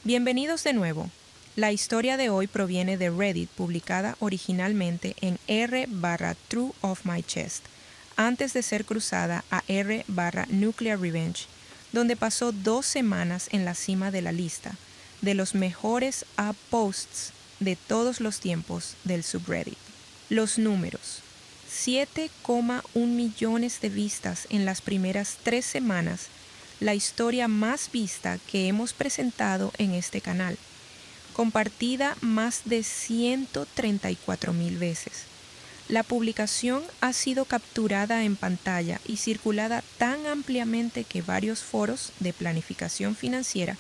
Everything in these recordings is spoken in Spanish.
Bienvenidos de nuevo. La historia de hoy proviene de Reddit, publicada originalmente en r/True of My Chest, antes de ser cruzada a r/Nuclear Revenge, donde pasó 2 semanas en la cima de la lista de los mejores posts de todos los tiempos del subreddit. Los números: 7,1 millones de vistas en las primeras 3 semanas, la historia más vista que hemos presentado en este canal, compartida más de 134,000 veces. La publicación ha sido capturada en pantalla y circulada tan ampliamente que varios foros de planificación financiera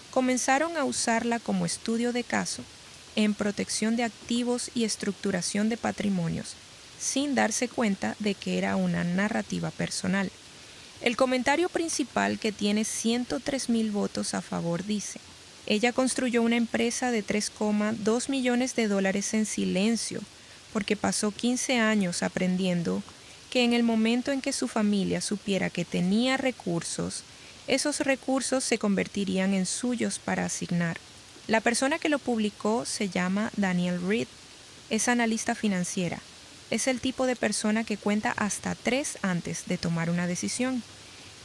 comenzaron a usarla como estudio de caso en protección de activos y estructuración de patrimonios, sin darse cuenta de que era una narrativa personal. El comentario principal, que tiene 103,000 votos a favor, dice: ella construyó una empresa de $3,2 millones en silencio, porque pasó 15 años aprendiendo que en el momento en que su familia supiera que tenía recursos, esos recursos se convertirían en suyos para asignar. La persona que lo publicó se llama Danielle Reed, es analista financiera. Es el tipo de persona que cuenta hasta 3 antes de tomar una decisión,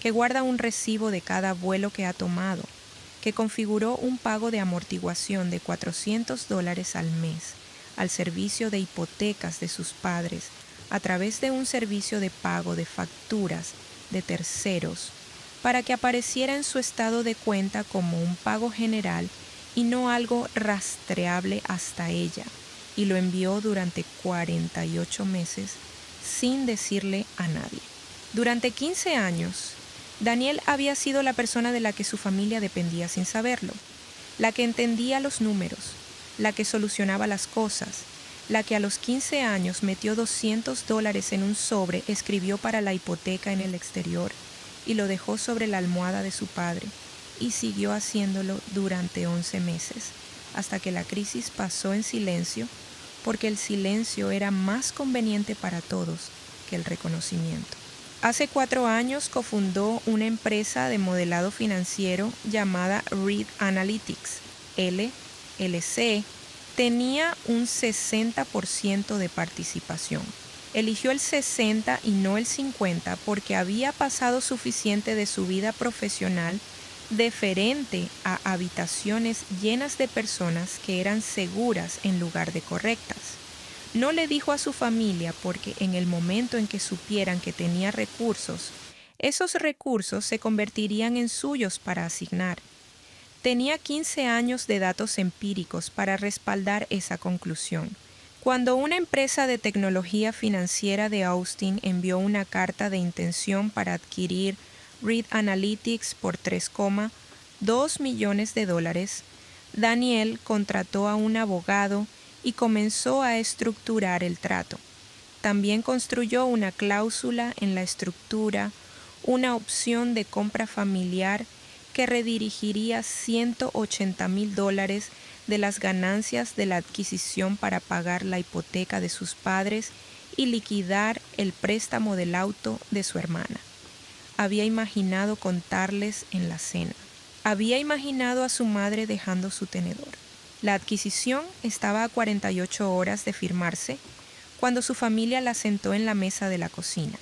que guarda un recibo de cada vuelo que ha tomado, que configuró un pago de amortiguación de $400 al mes al servicio de hipotecas de sus padres a través de un servicio de pago de facturas de terceros para que apareciera en su estado de cuenta como un pago general y no algo rastreable hasta ella, y lo envió durante 48 meses sin decirle a nadie. Durante 15 años, Danielle había sido la persona de la que su familia dependía sin saberlo, la que entendía los números, la que solucionaba las cosas, la que a los 15 años metió $200 en un sobre, escribió para la hipoteca en el exterior y lo dejó sobre la almohada de su padre, y siguió haciéndolo durante 11 meses, hasta que la crisis pasó en silencio, porque el silencio era más conveniente para todos que el reconocimiento. Hace 4 años cofundó una empresa de modelado financiero llamada Reed Analytics, LLC. Tenía un 60% de participación. Eligió el 60 y no el 50 porque había pasado suficiente de su vida profesional deferente a habitaciones llenas de personas que eran seguras en lugar de correctas. No le dijo a su familia porque en el momento en que supieran que tenía recursos, esos recursos se convertirían en suyos para asignar. Tenía 15 años de datos empíricos para respaldar esa conclusión. Cuando una empresa de tecnología financiera de Austin envió una carta de intención para adquirir Reed Analytics por $3,2 millones, Danielle contrató a un abogado y comenzó a estructurar el trato. También construyó una cláusula en la estructura, una opción de compra familiar que redirigiría $180,000 de las ganancias de la adquisición para pagar la hipoteca de sus padres y liquidar el préstamo del auto de su hermana. Había imaginado contarles en la cena. Había imaginado a su madre dejando su tenedor. La adquisición estaba a 48 horas de firmarse cuando su familia la sentó en la mesa de la cocina.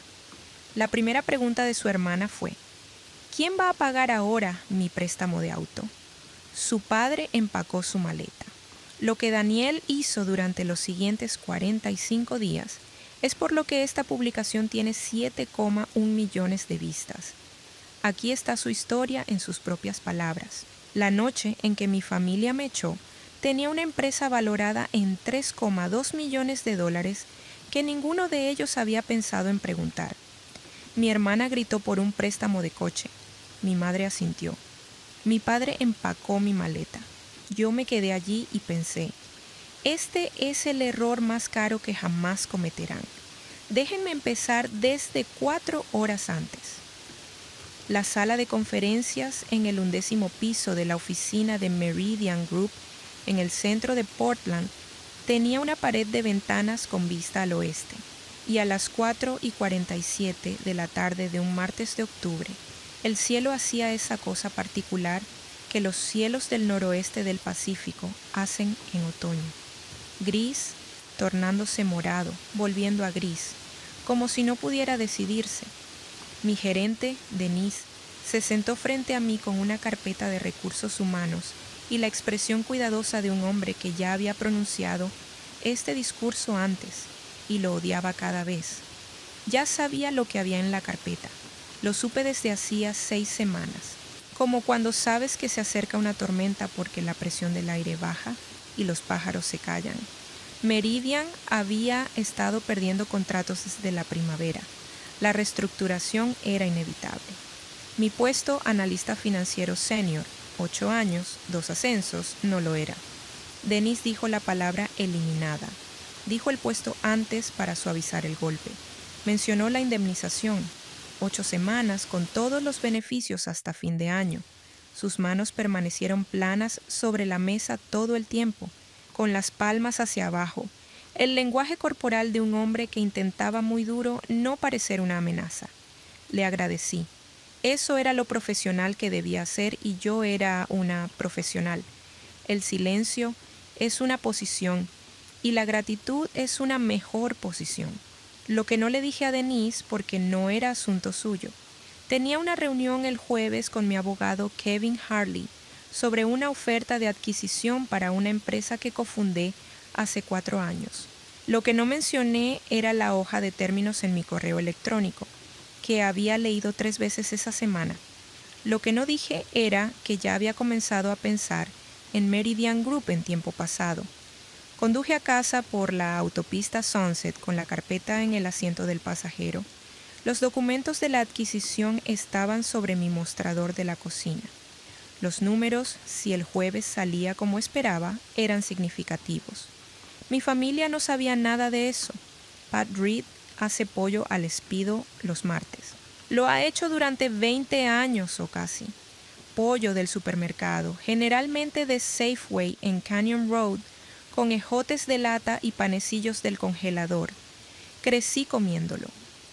La primera pregunta de su hermana fue: ¿quién va a pagar ahora mi préstamo de auto? Su padre empacó su maleta. Lo que Danielle hizo durante los siguientes 45 días es por lo que esta publicación tiene 7,1 millones de vistas. Aquí está su historia en sus propias palabras. La noche en que mi familia me echó, tenía una empresa valorada en $3,2 millones que ninguno de ellos había pensado en preguntar. Mi hermana gritó por un préstamo de coche. Mi madre asintió. Mi padre empacó mi maleta. Yo me quedé allí y pensé: este es el error más caro que jamás cometerán. Déjenme empezar desde 4 horas antes. La sala de conferencias en el 11º piso de la oficina de Meridian Group en el centro de Portland tenía una pared de ventanas con vista al oeste, y a las 4:47 de la tarde de un martes de octubre, el cielo hacía esa cosa particular que los cielos del noroeste del Pacífico hacen en otoño. Gris, tornándose morado, volviendo a gris, como si no pudiera decidirse. Mi gerente, Denise, se sentó frente a mí con una carpeta de recursos humanos y la expresión cuidadosa de un hombre que ya había pronunciado este discurso antes y lo odiaba cada vez. Ya sabía lo que había en la carpeta. Lo supe desde hacía 6 semanas, como cuando sabes que se acerca una tormenta porque la presión del aire baja y los pájaros se callan. Meridian había estado perdiendo contratos desde la primavera. La reestructuración era inevitable. Mi puesto, analista financiero senior, 8 años, 2 ascensos, no lo era. Denise dijo la palabra eliminada. Dijo el puesto antes para suavizar el golpe. Mencionó la indemnización. 8 semanas con todos los beneficios hasta fin de año. Sus manos permanecieron planas sobre la mesa todo el tiempo, con las palmas hacia abajo. El lenguaje corporal de un hombre que intentaba muy duro no parecer una amenaza. Le agradecí. Eso era lo profesional que debía hacer y yo era una profesional. El silencio es una posición y la gratitud es una mejor posición. Lo que no le dije a Denise porque no era asunto suyo. Tenía una reunión el jueves con mi abogado Kevin Harley sobre una oferta de adquisición para una empresa que cofundé hace 4 años. Lo que no mencioné era la hoja de términos en mi correo electrónico, que había leído 3 veces esa semana. Lo que no dije era que ya había comenzado a pensar en Meridian Group en tiempo pasado. Conduje a casa por la autopista Sunset con la carpeta en el asiento del pasajero. Los documentos de la adquisición estaban sobre mi mostrador de la cocina. Los números, si el jueves salía como esperaba, eran significativos. Mi familia no sabía nada de eso. Pat Reed hace pollo al espido los martes. Lo ha hecho durante 20 años o casi. Pollo del supermercado, generalmente de Safeway en Canyon Road, con ejotes de lata y panecillos del congelador. Crecí comiéndolo.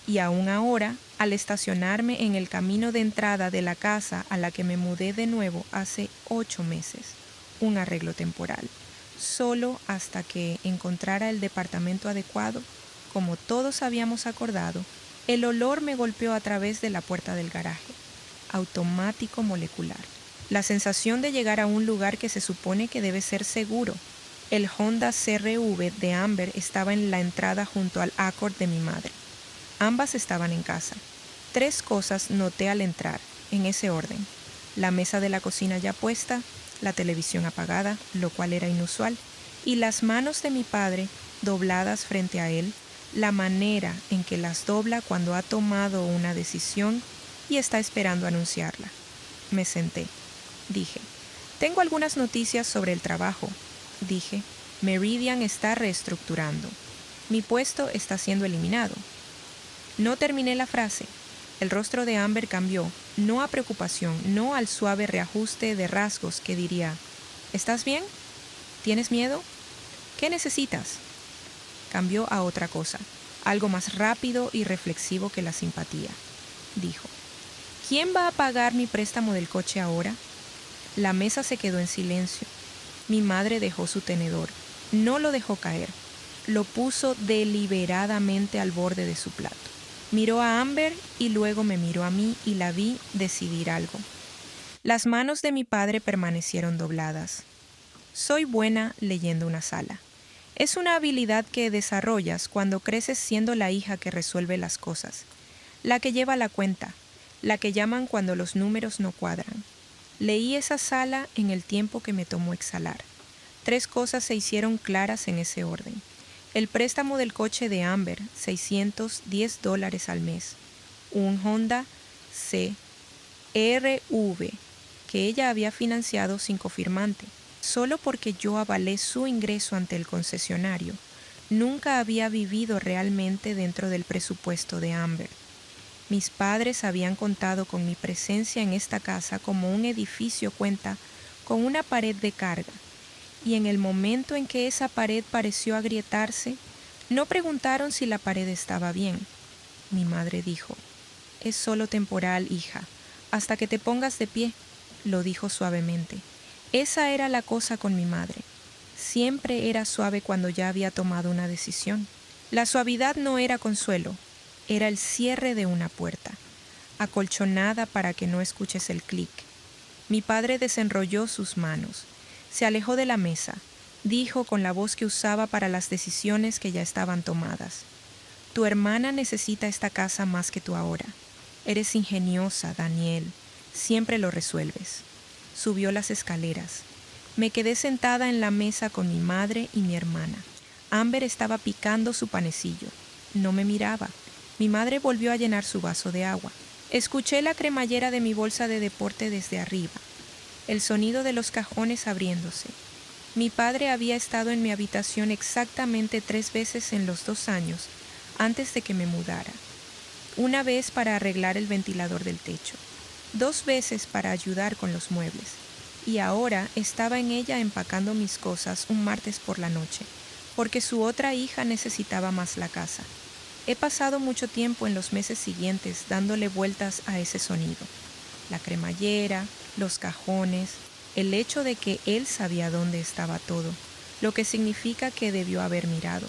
Y aún ahora, al estacionarme en el camino de entrada de la casa a la que me mudé de nuevo hace 8 meses, un arreglo temporal, solo hasta que encontrara el departamento adecuado, como todos habíamos acordado, el olor me golpeó a través de la puerta del garaje, automático molecular. La sensación de llegar a un lugar que se supone que debe ser seguro. El Honda CR-V de Amber estaba en la entrada junto al Accord de mi madre. Ambas estaban en casa. 3 cosas noté al entrar, en ese orden. La mesa de la cocina ya puesta, la televisión apagada, lo cual era inusual, y las manos de mi padre dobladas frente a él, la manera en que las dobla cuando ha tomado una decisión y está esperando anunciarla. Me senté. Dije, tengo algunas noticias sobre el trabajo. Dije, Meridian está reestructurando. Mi puesto está siendo eliminado. No terminé la frase. El rostro de Amber cambió, no a preocupación, no al suave reajuste de rasgos que diría, ¿estás bien? ¿Tienes miedo? ¿Qué necesitas? Cambió a otra cosa, algo más rápido y reflexivo que la simpatía. Dijo, ¿quién va a pagar mi préstamo del coche ahora? La mesa se quedó en silencio. Mi madre dejó su tenedor. No lo dejó caer. Lo puso deliberadamente al borde de su plato. Miró a Amber y luego me miró a mí y la vi decidir algo. Las manos de mi padre permanecieron dobladas. Soy buena leyendo una sala. Es una habilidad que desarrollas cuando creces siendo la hija que resuelve las cosas, la que lleva la cuenta, la que llaman cuando los números no cuadran. Leí esa sala en el tiempo que me tomó exhalar. 3 cosas se hicieron claras en ese orden. El préstamo del coche de Amber, $610 al mes. Un Honda CR-V que ella había financiado sin cofirmante. Solo porque yo avalé su ingreso ante el concesionario, nunca había vivido realmente dentro del presupuesto de Amber. Mis padres habían contado con mi presencia en esta casa como un edificio cuenta con una pared de carga, y en el momento en que esa pared pareció agrietarse, no preguntaron si la pared estaba bien. Mi madre dijo, es solo temporal, hija, hasta que te pongas de pie. lo dijo suavemente. Esa era la cosa con mi madre. Siempre era suave cuando ya había tomado una decisión. La suavidad no era consuelo, era el cierre de una puerta, acolchonada para que no escuches el clic. Mi padre desenrolló sus manos, se alejó de la mesa, dijo con la voz que usaba para las decisiones que ya estaban tomadas. Tu hermana necesita esta casa más que tú ahora. Eres ingeniosa, Daniel, siempre lo resuelves. Subió las escaleras. Me quedé sentada en la mesa con mi madre y mi hermana. Amber estaba picando su panecillo. No me miraba. Mi madre volvió a llenar su vaso de agua. Escuché la cremallera de mi bolsa de deporte desde arriba, el sonido de los cajones abriéndose. Mi padre había estado en mi habitación exactamente 3 veces en los 2 años antes de que me mudara. Una vez para arreglar el ventilador del techo, 2 veces para ayudar con los muebles, y ahora estaba en ella empacando mis cosas un martes por la noche, porque su otra hija necesitaba más la casa. He pasado mucho tiempo en los meses siguientes dándole vueltas a ese sonido. La cremallera, los cajones, el hecho de que él sabía dónde estaba todo, lo que significa que debió haber mirado.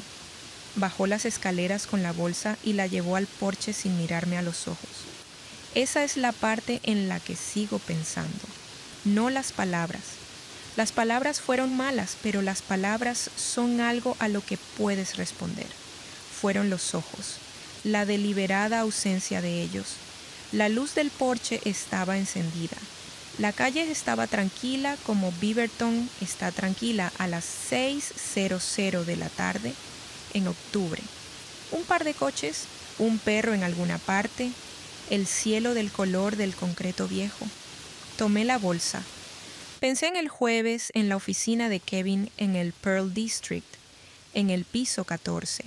Bajó las escaleras con la bolsa y la llevó al porche sin mirarme a los ojos. Esa es la parte en la que sigo pensando, no las palabras. Las palabras fueron malas, pero las palabras son algo a lo que puedes responder. Fueron los ojos, la deliberada ausencia de ellos. La luz del porche estaba encendida. La calle estaba tranquila como Beaverton está tranquila a las 6:00 de la tarde en octubre. Un par de coches, un perro en alguna parte, el cielo del color del concreto viejo. Tomé la bolsa. Pensé en el jueves en la oficina de Kevin en el Pearl District, en el piso 14,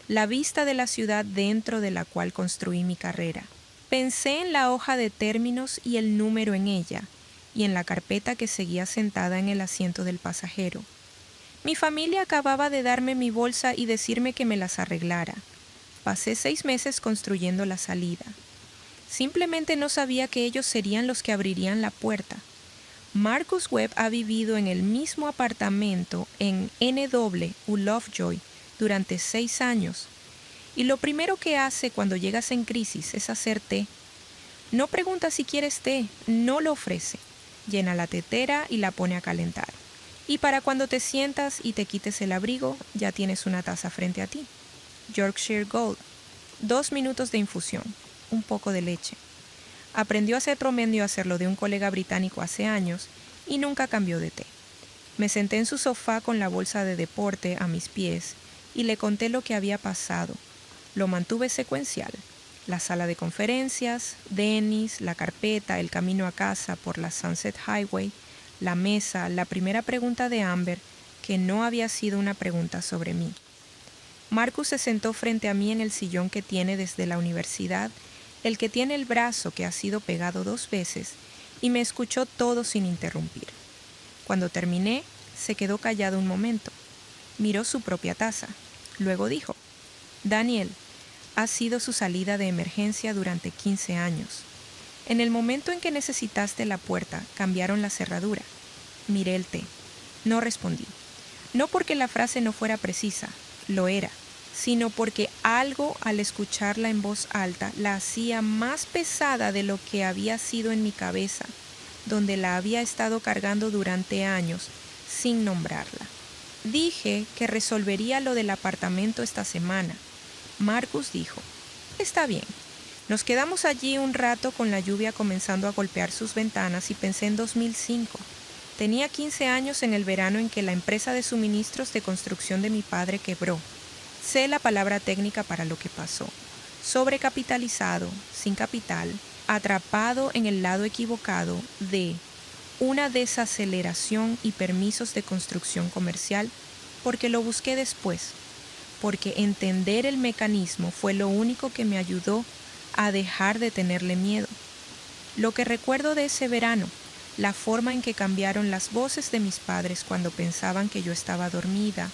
la vista de la ciudad dentro de la cual construí mi carrera. Pensé en la hoja de términos y el número en ella, y en la carpeta que seguía sentada en el asiento del pasajero. Mi familia acababa de darme mi bolsa y decirme que me las arreglara. Pasé 6 meses construyendo la salida. Simplemente no sabía que ellos serían los que abrirían la puerta. Marcus Webb ha vivido en el mismo apartamento en NW Lovejoy durante 6 años. Y lo primero que hace cuando llegas en crisis es hacer té. No pregunta si quieres té, no lo ofrece. Llena la tetera y la pone a calentar. Y para cuando te sientas y te quites el abrigo, ya tienes una taza frente a ti. Yorkshire Gold. 2 minutos de infusión. Un poco de leche. Aprendió a hacer promedio a hacerlo de un colega británico hace años y nunca cambió de té. Me senté en su sofá con la bolsa de deporte a mis pies y le conté lo que había pasado. Lo mantuve secuencial. La sala de conferencias, Dennis, la carpeta, el camino a casa por la Sunset Highway, la mesa, la primera pregunta de Amber, que no había sido una pregunta sobre mí. Marcus se sentó frente a mí en el sillón que tiene desde la universidad, el que tiene el brazo que ha sido pegado 2 veces, y me escuchó todo sin interrumpir. Cuando terminé, se quedó callado un momento. Miró su propia taza. Luego dijo, Daniel, ha sido su salida de emergencia durante 15 años. En el momento en que necesitaste la puerta, cambiaron la cerradura. Miré el té. No respondí. No porque la frase no fuera precisa, lo era, sino porque algo al escucharla en voz alta la hacía más pesada de lo que había sido en mi cabeza, donde la había estado cargando durante años, sin nombrarla. Dije que resolvería lo del apartamento esta semana. Marcus dijo, está bien. Nos quedamos allí un rato con la lluvia comenzando a golpear sus ventanas y pensé en 2005. Tenía 15 años en el verano en que la empresa de suministros de construcción de mi padre quebró. Sé la palabra técnica para lo que pasó. Sobrecapitalizado, sin capital, atrapado en el lado equivocado de una desaceleración y permisos de construcción comercial, porque lo busqué después. Porque entender el mecanismo fue lo único que me ayudó a dejar de tenerle miedo. Lo que recuerdo de ese verano, la forma en que cambiaron las voces de mis padres cuando pensaban que yo estaba dormida,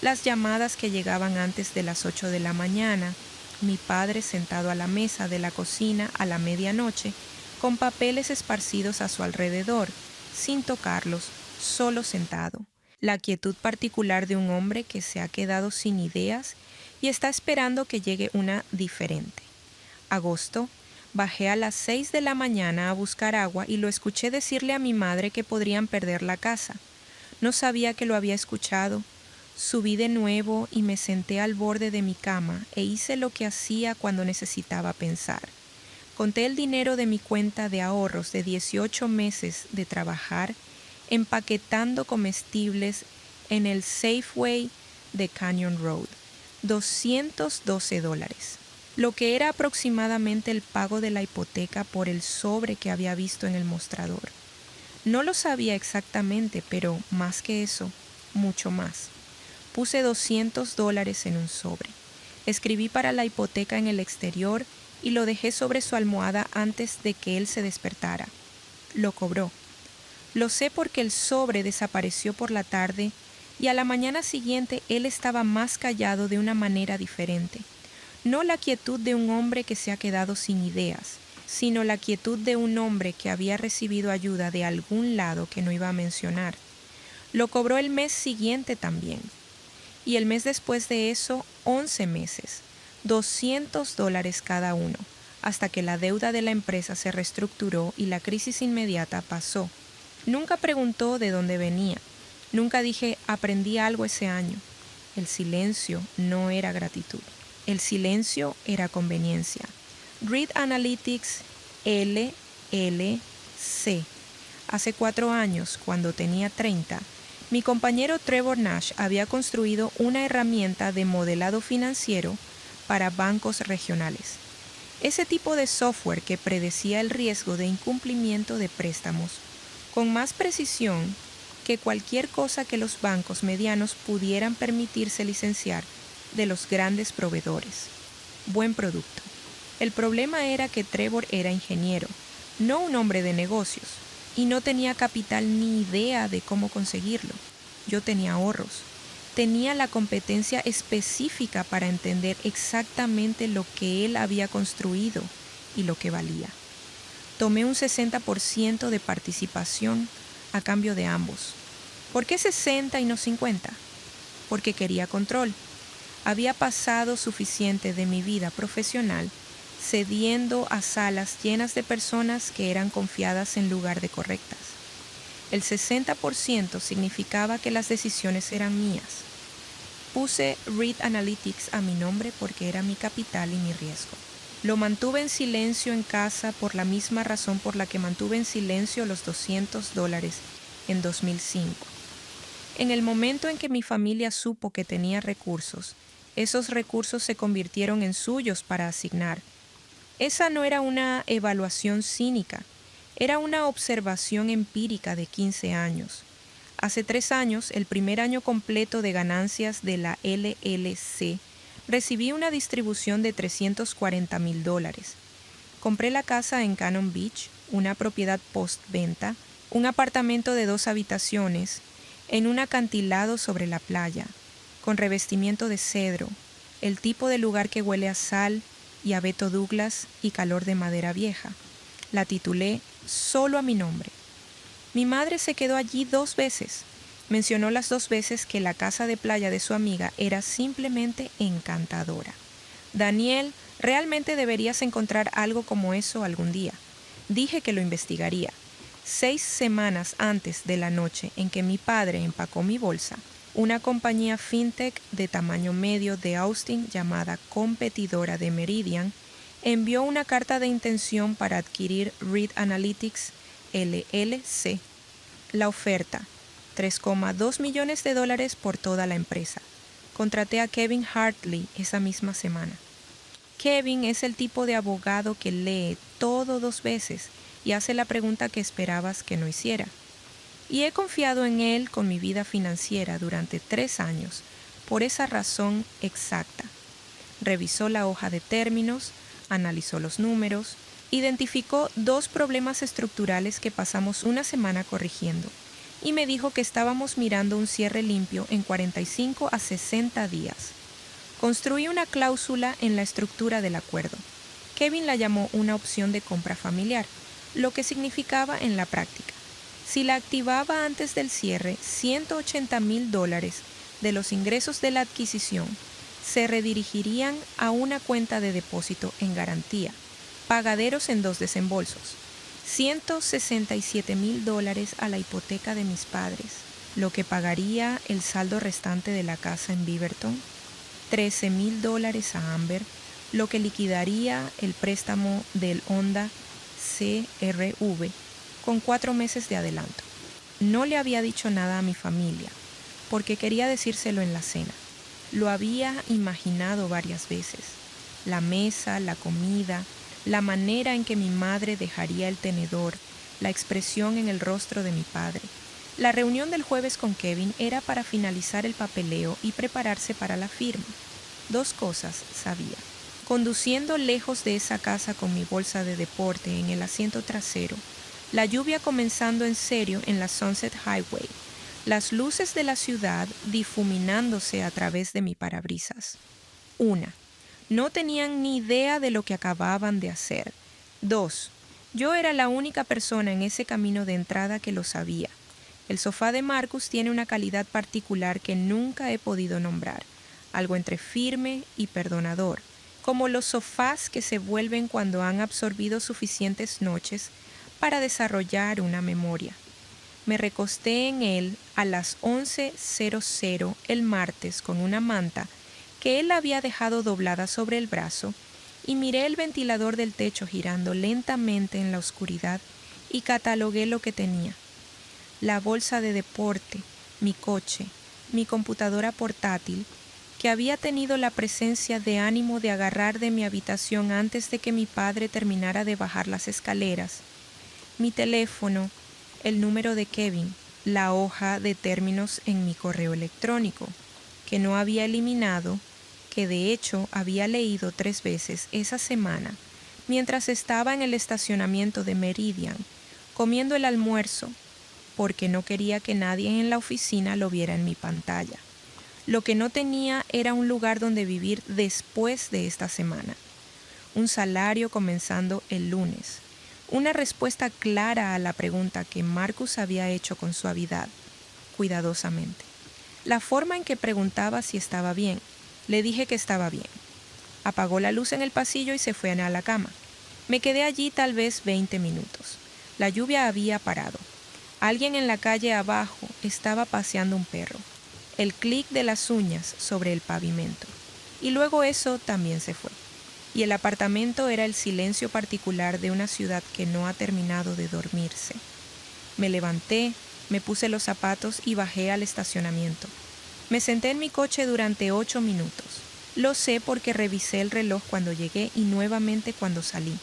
las llamadas que llegaban antes de las 8 de la mañana, mi padre sentado a la mesa de la cocina a la medianoche, con papeles esparcidos a su alrededor, sin tocarlos, solo sentado. La quietud particular de un hombre que se ha quedado sin ideas y está esperando que llegue una diferente. Agosto. Bajé a las 6 de la mañana a buscar agua y lo escuché decirle a mi madre que podrían perder la casa. No sabía que lo había escuchado. Subí de nuevo y me senté al borde de mi cama e hice lo que hacía cuando necesitaba pensar. Conté el dinero de mi cuenta de ahorros de 18 meses de trabajar empaquetando comestibles en el Safeway de Canyon Road. $212, lo que era aproximadamente el pago de la hipoteca por el sobre que había visto en el mostrador. No lo sabía exactamente, pero más que eso, mucho más. Puse $200 en un sobre. Escribí para la hipoteca en el exterior y lo dejé sobre su almohada antes de que él se despertara. Lo cobró. Lo sé porque el sobre desapareció por la tarde y a la mañana siguiente él estaba más callado de una manera diferente. No la quietud de un hombre que se ha quedado sin ideas, sino la quietud de un hombre que había recibido ayuda de algún lado que no iba a mencionar. Lo cobró el mes siguiente también. Y el mes después de eso, 11 meses, $200 cada uno, hasta que la deuda de la empresa se reestructuró y la crisis inmediata pasó. Nunca preguntó de dónde venía. Nunca dije, aprendí algo ese año. El silencio no era gratitud. El silencio era conveniencia. Read Analytics LLC. Hace 4 años, cuando tenía 30, mi compañero Trevor Nash había construido una herramienta de modelado financiero para bancos regionales. Ese tipo de software que predecía el riesgo de incumplimiento de préstamos con más precisión que cualquier cosa que los bancos medianos pudieran permitirse licenciar de los grandes proveedores. Buen producto. El problema era que Trevor era ingeniero, no un hombre de negocios, y no tenía capital ni idea de cómo conseguirlo. Yo tenía ahorros. Tenía la competencia específica para entender exactamente lo que él había construido y lo que valía. Tomé un 60% de participación a cambio de ambos. ¿Por qué 60 y no 50? Porque quería control. Había pasado suficiente de mi vida profesional cediendo a salas llenas de personas que eran confiadas en lugar de correctas. El 60% significaba que las decisiones eran mías. Puse Read Analytics a mi nombre porque era mi capital y mi riesgo. Lo mantuve en silencio en casa por la misma razón por la que mantuve en silencio los $200 en 2005. En el momento en que mi familia supo que tenía recursos, esos recursos se convirtieron en suyos para asignar. Esa no era una evaluación cínica, era una observación empírica de 15 años. Hace 3 años, el primer año completo de ganancias de la LLC, recibí una distribución de $340,000. Compré la casa en Cannon Beach, una propiedad postventa, un apartamento de 2 habitaciones, en un acantilado sobre la playa, con revestimiento de cedro, el tipo de lugar que huele a sal y a Beto Douglas y calor de madera vieja. La titulé solo a mi nombre. Mi madre se quedó allí 2 veces. Mencionó las 2 veces que la casa de playa de su amiga era simplemente encantadora. Daniel, realmente deberías encontrar algo como eso algún día. Dije que lo investigaría. 6 semanas antes de la noche en que mi padre empacó mi bolsa, una compañía fintech de tamaño medio de Austin llamada competidora de Meridian, envió una carta de intención para adquirir Read Analytics LLC. La oferta, $3,2 millones por toda la empresa. Contraté a Kevin Hartley esa misma semana. Kevin es el tipo de abogado que lee todo 2 veces y hace la pregunta que esperabas que no hiciera. Y he confiado en él con mi vida financiera durante 3 años, por esa razón exacta. Revisó la hoja de términos, analizó los números, identificó 2 problemas estructurales que pasamos una semana corrigiendo y me dijo que estábamos mirando un cierre limpio en 45 a 60 días. Construí una cláusula en la estructura del acuerdo. Kevin la llamó una opción de compra familiar. lo que significaba en la práctica: si la activaba antes del cierre, $180,000 de los ingresos de la adquisición se redirigirían a una cuenta de depósito en garantía, pagaderos en 2 desembolsos, $167,000 a la hipoteca de mis padres, lo que pagaría el saldo restante de la casa en Beaverton, $13,000 a Amber, lo que liquidaría el préstamo del Honda CR-V con 4 meses de adelanto. No le había dicho nada a mi familia, porque quería decírselo en la cena. Lo había imaginado varias veces: la mesa, la comida, la manera en que mi madre dejaría el tenedor, la expresión en el rostro de mi padre. La reunión del jueves con Kevin era para finalizar el papeleo y prepararse para la firma. 2 cosas sabía: conduciendo lejos de esa casa con mi bolsa de deporte en el asiento trasero, la lluvia comenzando en serio en la Sunset Highway, las luces de la ciudad difuminándose a través de mi parabrisas. 1. No tenían ni idea de lo que acababan de hacer. 2. Yo era la única persona en ese camino de entrada que lo sabía. El sofá de Marcus tiene una calidad particular que nunca he podido nombrar, algo entre firme y perdonador, como los sofás que se vuelven cuando han absorbido suficientes noches para desarrollar una memoria. Me recosté en él a las 11:00 el martes con una manta que él había dejado doblada sobre el brazo y miré el ventilador del techo girando lentamente en la oscuridad y catalogué lo que tenía: la bolsa de deporte, mi coche, mi computadora portátil, que había tenido la presencia de ánimo de agarrar de mi habitación antes de que mi padre terminara de bajar las escaleras, mi teléfono, el número de Kevin, la hoja de términos en mi correo electrónico, que no había eliminado, que de hecho había leído 3 veces esa semana, mientras estaba en el estacionamiento de Meridian, comiendo el almuerzo, porque no quería que nadie en la oficina lo viera en mi pantalla. Lo que no tenía era un lugar donde vivir después de esta semana. Un salario comenzando el lunes. Una respuesta clara a la pregunta que Marcus había hecho con suavidad, cuidadosamente. La forma en que preguntaba si estaba bien. Le dije que estaba bien. Apagó la luz en el pasillo y se fue a la cama. Me quedé allí tal vez 20 minutos. La lluvia había parado. Alguien en la calle abajo estaba paseando un perro. El clic de las uñas sobre el pavimento. Y luego eso también se fue. Y el apartamento era el silencio particular de una ciudad que no ha terminado de dormirse. Me levanté, me puse los zapatos y bajé al estacionamiento. Me senté en mi coche durante 8 minutos. Lo sé porque revisé el reloj cuando llegué y nuevamente cuando salí.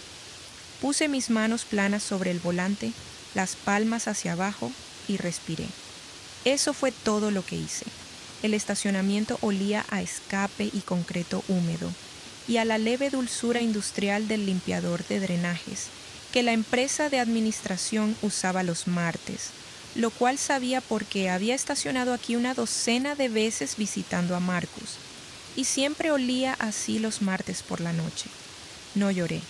Puse mis manos planas sobre el volante, las palmas hacia abajo y respiré. Eso fue todo lo que hice. El estacionamiento olía a escape y concreto húmedo, y a la leve dulzura industrial del limpiador de drenajes que la empresa de administración usaba los martes, lo cual sabía porque había estacionado aquí una docena de veces visitando a Marcus, y siempre olía así los martes por la noche. No lloré,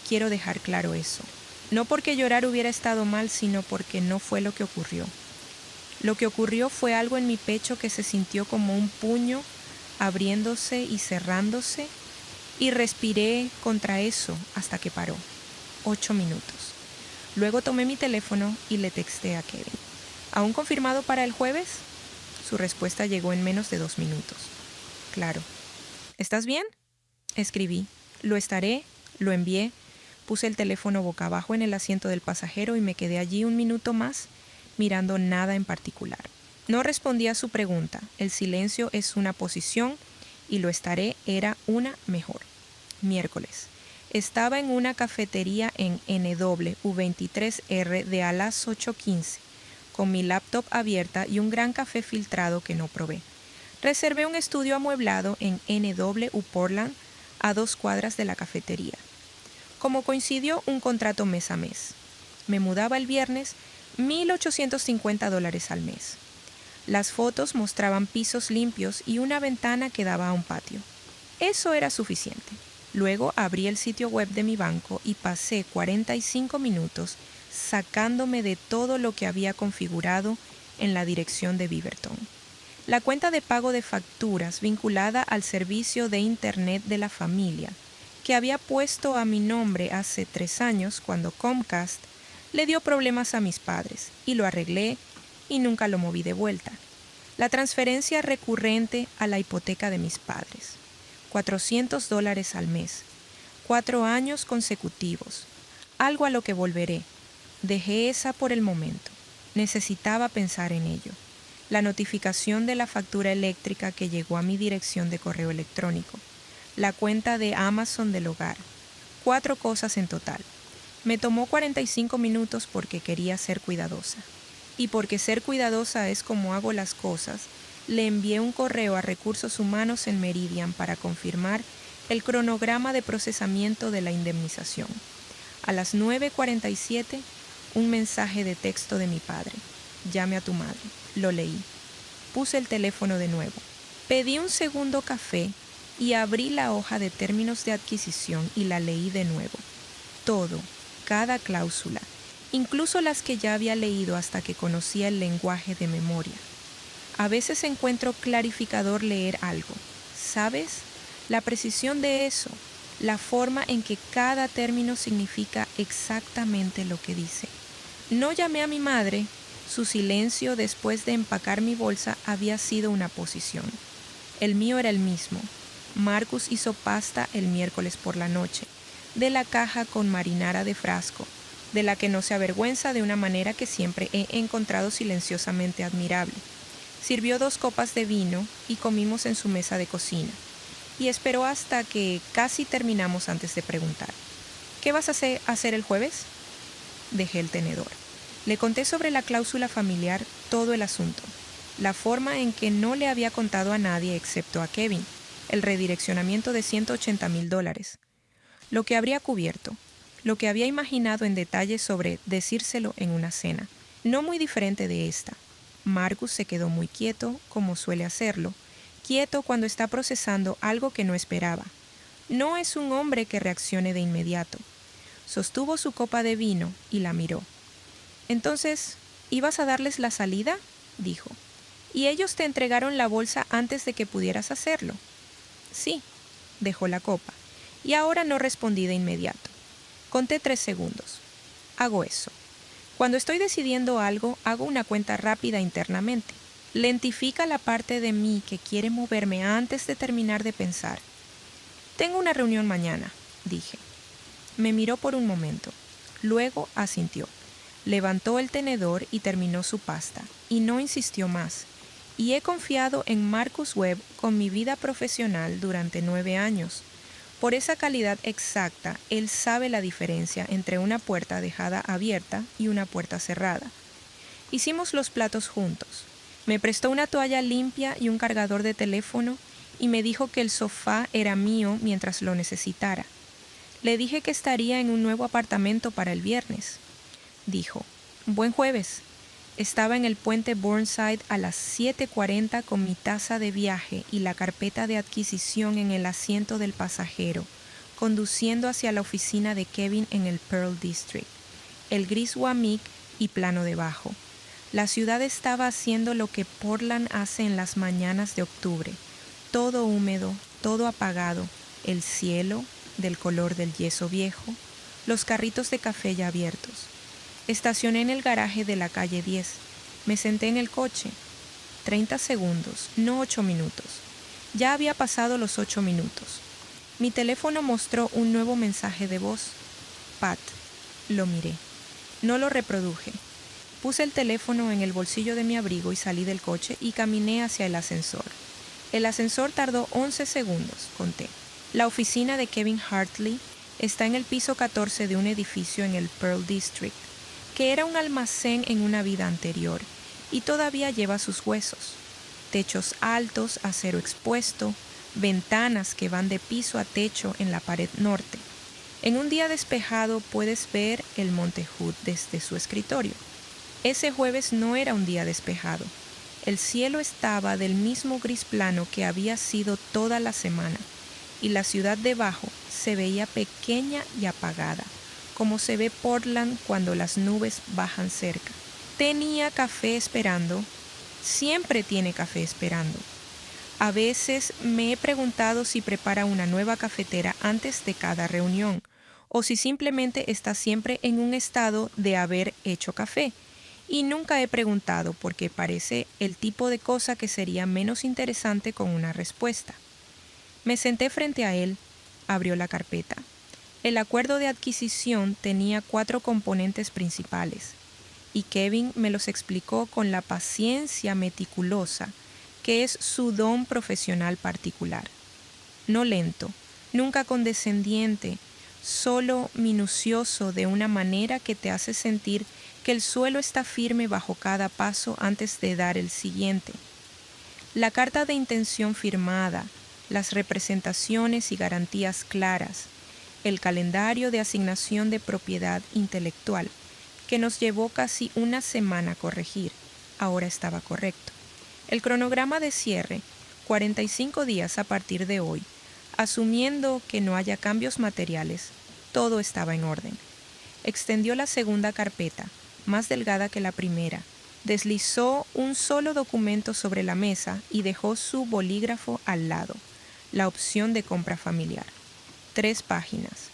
quiero dejar claro eso. No porque llorar hubiera estado mal, sino porque no fue lo que ocurrió. Lo que ocurrió fue algo en mi pecho que se sintió como un puño abriéndose y cerrándose, y respiré contra eso hasta que paró. 8 minutos. Luego tomé mi teléfono y le texté a Kevin. ¿Aún confirmado para el jueves? Su respuesta llegó en menos de 2 minutos. Claro. ¿Estás bien? Escribí. Lo estaré. Lo envié. Puse el teléfono boca abajo en el asiento del pasajero y me quedé allí 1 minuto más, mirando nada en particular. No respondí a su pregunta. El silencio es una posición y lo estaré era una mejor. Miércoles. Estaba en una cafetería en NW23R de a las 8:15, con mi laptop abierta y un gran café filtrado que no probé. Reservé un estudio amueblado en NW Portland, a 2 cuadras de la cafetería. Como coincidió un contrato mes a mes. Me mudaba el viernes, $1,850 al mes. Las fotos mostraban pisos limpios y una ventana que daba a un patio. Eso era suficiente. Luego abrí el sitio web de mi banco y pasé 45 minutos sacándome de todo lo que había configurado en la dirección de Beaverton. La cuenta de pago de facturas vinculada al servicio de Internet de la familia, que había puesto a mi nombre hace 3 años cuando Comcast le dio problemas a mis padres, y lo arreglé y nunca lo moví de vuelta. La transferencia recurrente a la hipoteca de mis padres. $400 al mes. 4 años consecutivos. Algo a lo que volveré. Dejé esa por el momento. Necesitaba pensar en ello. La notificación de la factura eléctrica que llegó a mi dirección de correo electrónico. La cuenta de Amazon del hogar. 4 cosas en total. Me tomó 45 minutos porque quería ser cuidadosa. Y porque ser cuidadosa es como hago las cosas, le envié un correo a Recursos Humanos en Meridian para confirmar el cronograma de procesamiento de la indemnización. A las 9:47, un mensaje de texto de mi padre. Llame a tu madre. Lo leí. Puse el teléfono de nuevo. Pedí un segundo café y abrí la hoja de términos de adquisición y la leí de nuevo. Todo, cada cláusula, incluso las que ya había leído hasta que conocía el lenguaje de memoria. A veces encuentro clarificador leer algo. ¿Sabes? La precisión de eso, la forma en que cada término significa exactamente lo que dice. No llamé a mi madre. Su silencio después de empacar mi bolsa había sido una posición. El mío era el mismo. Marcus hizo pasta el miércoles por la noche, de la caja con marinara de frasco, de la que no se avergüenza de una manera que siempre he encontrado silenciosamente admirable. Sirvió 2 copas de vino y comimos en su mesa de cocina. Y esperó hasta que casi terminamos antes de preguntar. ¿Qué vas a hacer el jueves? Dejé el tenedor. Le conté sobre la cláusula familiar todo el asunto, la forma en que no le había contado a nadie excepto a Kevin, el redireccionamiento de $180,000, lo que habría cubierto, lo que había imaginado en detalle sobre decírselo en una cena, no muy diferente de esta. Marcus se quedó muy quieto, como suele hacerlo, quieto cuando está procesando algo que no esperaba. No es un hombre que reaccione de inmediato. Sostuvo su copa de vino y la miró. «Entonces, ¿ibas a darles la salida?», dijo. «¿Y ellos te entregaron la bolsa antes de que pudieras hacerlo?». «Sí», dejó la copa, y ahora no respondí de inmediato. Conté 3 segundos. Hago eso. Cuando estoy decidiendo algo, hago una cuenta rápida internamente. Lentifica la parte de mí que quiere moverme antes de terminar de pensar. «Tengo una reunión mañana», dije. Me miró por un momento. Luego asintió. Levantó el tenedor y terminó su pasta, y no insistió más. Y he confiado en Marcus Webb con mi vida profesional durante 9 años. Por esa calidad exacta, él sabe la diferencia entre una puerta dejada abierta y una puerta cerrada. Hicimos los platos juntos. Me prestó una toalla limpia y un cargador de teléfono y me dijo que el sofá era mío mientras lo necesitara. Le dije que estaría en un nuevo apartamento para el viernes. Dijo, «Buen jueves». Estaba en el puente Burnside a las 7:40 con mi taza de viaje y la carpeta de adquisición en el asiento del pasajero, conduciendo hacia la oficina de Kevin en el Pearl District, el gris Wamiq y plano debajo. La ciudad estaba haciendo lo que Portland hace en las mañanas de octubre, todo húmedo, todo apagado, el cielo del color del yeso viejo, los carritos de café ya abiertos. Estacioné en el garaje de la calle 10. Me senté en el coche. 30 segundos, no 8 minutos. Ya había pasado los 8 minutos. Mi teléfono mostró un nuevo mensaje de voz. «Pat». Lo miré. No lo reproduje. Puse el teléfono en el bolsillo de mi abrigo y salí del coche y caminé hacia el ascensor. El ascensor tardó 11 segundos, conté. La oficina de Kevin Hartley está en el piso 14 de un edificio en el Pearl District, que era un almacén en una vida anterior, y todavía lleva sus huesos. Techos altos, acero expuesto, ventanas que van de piso a techo en la pared norte. En un día despejado puedes ver el Monte Hood desde su escritorio. Ese jueves no era un día despejado. El cielo estaba del mismo gris plano que había sido toda la semana, y la ciudad debajo, se veía pequeña y apagada, como se ve Portland cuando las nubes bajan cerca. Tenía café esperando. Siempre tiene café esperando. A veces me he preguntado si prepara una nueva cafetera antes de cada reunión, o si simplemente está siempre en un estado de haber hecho café. Y nunca he preguntado porque parece el tipo de cosa que sería menos interesante con una respuesta. Me senté frente a él, abrió la carpeta. El acuerdo de adquisición tenía 4 componentes principales, y Kevin me los explicó con la paciencia meticulosa que es su don profesional particular. No lento, nunca condescendiente, solo minucioso de una manera que te hace sentir que el suelo está firme bajo cada paso antes de dar el siguiente. La carta de intención firmada, las representaciones y garantías claras, el calendario de asignación de propiedad intelectual, que nos llevó casi una semana a corregir, ahora estaba correcto. El cronograma de cierre, 45 días a partir de hoy, asumiendo que no haya cambios materiales, todo estaba en orden. Extendió la segunda carpeta, más delgada que la primera, deslizó un solo documento sobre la mesa y dejó su bolígrafo al lado, la opción de compra familiar. 3 páginas.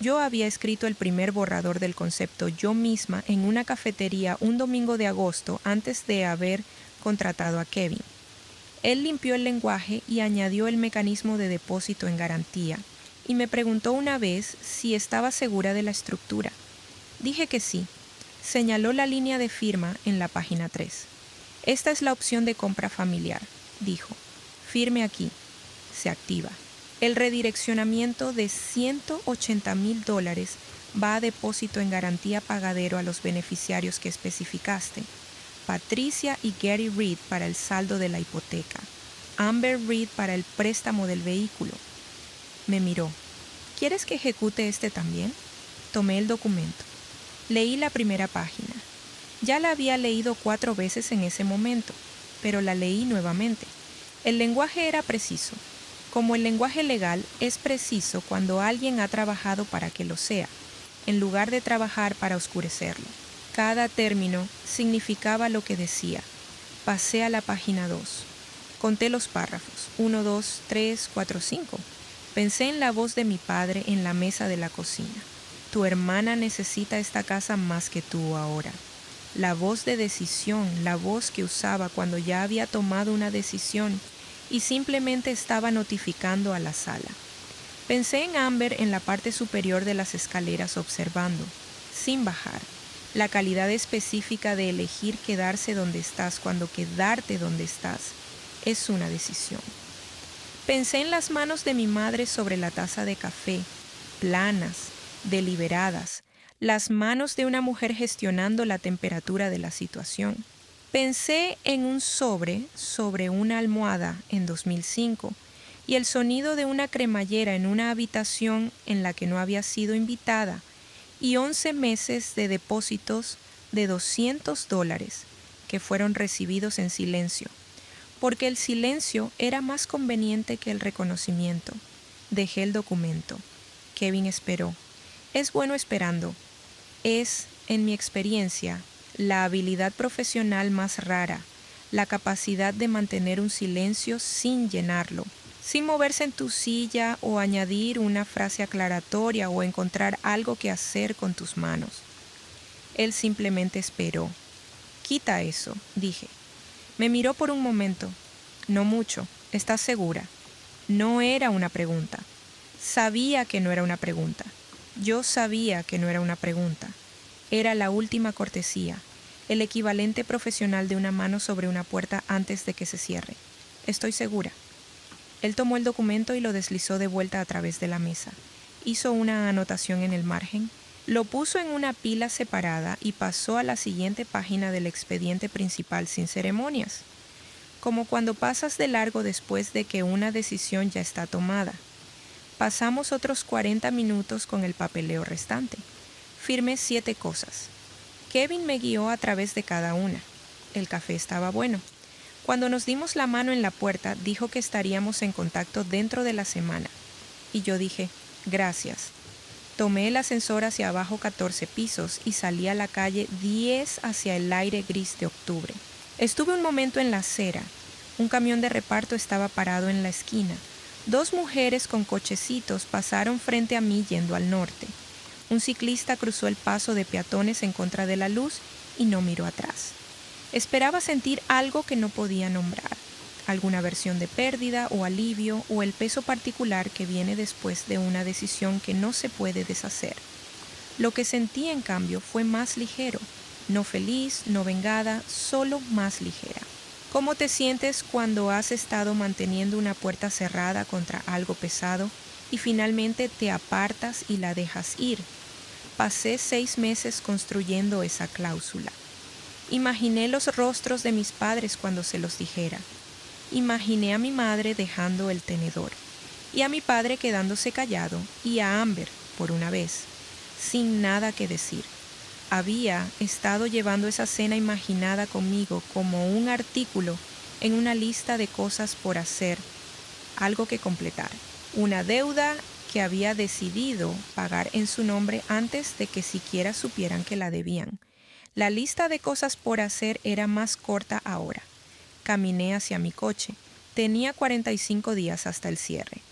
Yo había escrito el primer borrador del concepto yo misma en una cafetería un domingo de agosto antes de haber contratado a Kevin. Él limpió el lenguaje y añadió el mecanismo de depósito en garantía, y me preguntó una vez si estaba segura de la estructura. Dije que sí. Señaló la línea de firma en la página 3. Esta es la opción de compra familiar, dijo. Firme aquí. Se activa. El redireccionamiento de $180,000 va a depósito en garantía pagadero a los beneficiarios que especificaste. Patricia y Gary Reed para el saldo de la hipoteca. Amber Reed para el préstamo del vehículo. Me miró. ¿Quieres que ejecute este también? Tomé el documento. Leí la primera página. Ya la había leído 4 veces en ese momento, pero la leí nuevamente. El lenguaje era preciso. Como el lenguaje legal es preciso cuando alguien ha trabajado para que lo sea, en lugar de trabajar para oscurecerlo. Cada término significaba lo que decía. Pasé a la página 2. Conté los párrafos. 1, 2, 3, 4, 5. Pensé en la voz de mi padre en la mesa de la cocina. Tu hermana necesita esta casa más que tú ahora. La voz de decisión, la voz que usaba cuando ya había tomado una decisión y simplemente estaba notificando a la sala. Pensé en Amber en la parte superior de las escaleras observando, sin bajar, la calidad específica de elegir quedarse donde estás cuando quedarte donde estás es una decisión. Pensé en las manos de mi madre sobre la taza de café, planas, deliberadas, las manos de una mujer gestionando la temperatura de la situación. Pensé en un sobre una almohada en 2005 y el sonido de una cremallera en una habitación en la que no había sido invitada y 11 meses de depósitos de $200 que fueron recibidos en silencio, porque el silencio era más conveniente que el reconocimiento. Dejé el documento. Kevin esperó. Es bueno esperando. Es, en mi experiencia, la habilidad profesional más rara, la capacidad de mantener un silencio sin llenarlo, sin moverse en tu silla o añadir una frase aclaratoria o encontrar algo que hacer con tus manos. Él simplemente esperó. Quita eso, dije. Me miró por un momento. No mucho. ¿Estás segura? No era una pregunta. Sabía que no era una pregunta. Yo sabía que no era una pregunta. Era la última cortesía, el equivalente profesional de una mano sobre una puerta antes de que se cierre. Estoy segura. Él tomó el documento y lo deslizó de vuelta a través de la mesa. Hizo una anotación en el margen, lo puso en una pila separada y pasó a la siguiente página del expediente principal sin ceremonias, como cuando pasas de largo después de que una decisión ya está tomada. Pasamos otros 40 minutos con el papeleo restante. Firmé 7 cosas. Kevin me guió a través de cada una. El café estaba bueno. Cuando nos dimos la mano en la puerta, dijo que estaríamos en contacto dentro de la semana. Y yo dije, Gracias. Tomé el ascensor hacia abajo 14 pisos y salí a la calle 10 hacia el aire gris de octubre. Estuve un momento en la acera. Un camión de reparto estaba parado en la esquina. 2 mujeres con cochecitos pasaron frente a mí yendo al norte. Un ciclista cruzó el paso de peatones en contra de la luz y no miró atrás. Esperaba sentir algo que no podía nombrar, alguna versión de pérdida o alivio o el peso particular que viene después de una decisión que no se puede deshacer. Lo que sentí, en cambio, fue más ligero, no feliz, no vengada, solo más ligera. ¿Cómo te sientes cuando has estado manteniendo una puerta cerrada contra algo pesado y finalmente te apartas y la dejas ir? Pasé 6 meses construyendo esa cláusula. Imaginé los rostros de mis padres cuando se los dijera. Imaginé a mi madre dejando el tenedor, y a mi padre quedándose callado, y a Amber, por una vez, sin nada que decir. Había estado llevando esa cena imaginada conmigo como un artículo en una lista de cosas por hacer, algo que completar, una deuda que había decidido pagar en su nombre antes de que siquiera supieran que la debían. La lista de cosas por hacer era más corta ahora. Caminé hacia mi coche. Tenía 45 días hasta el cierre.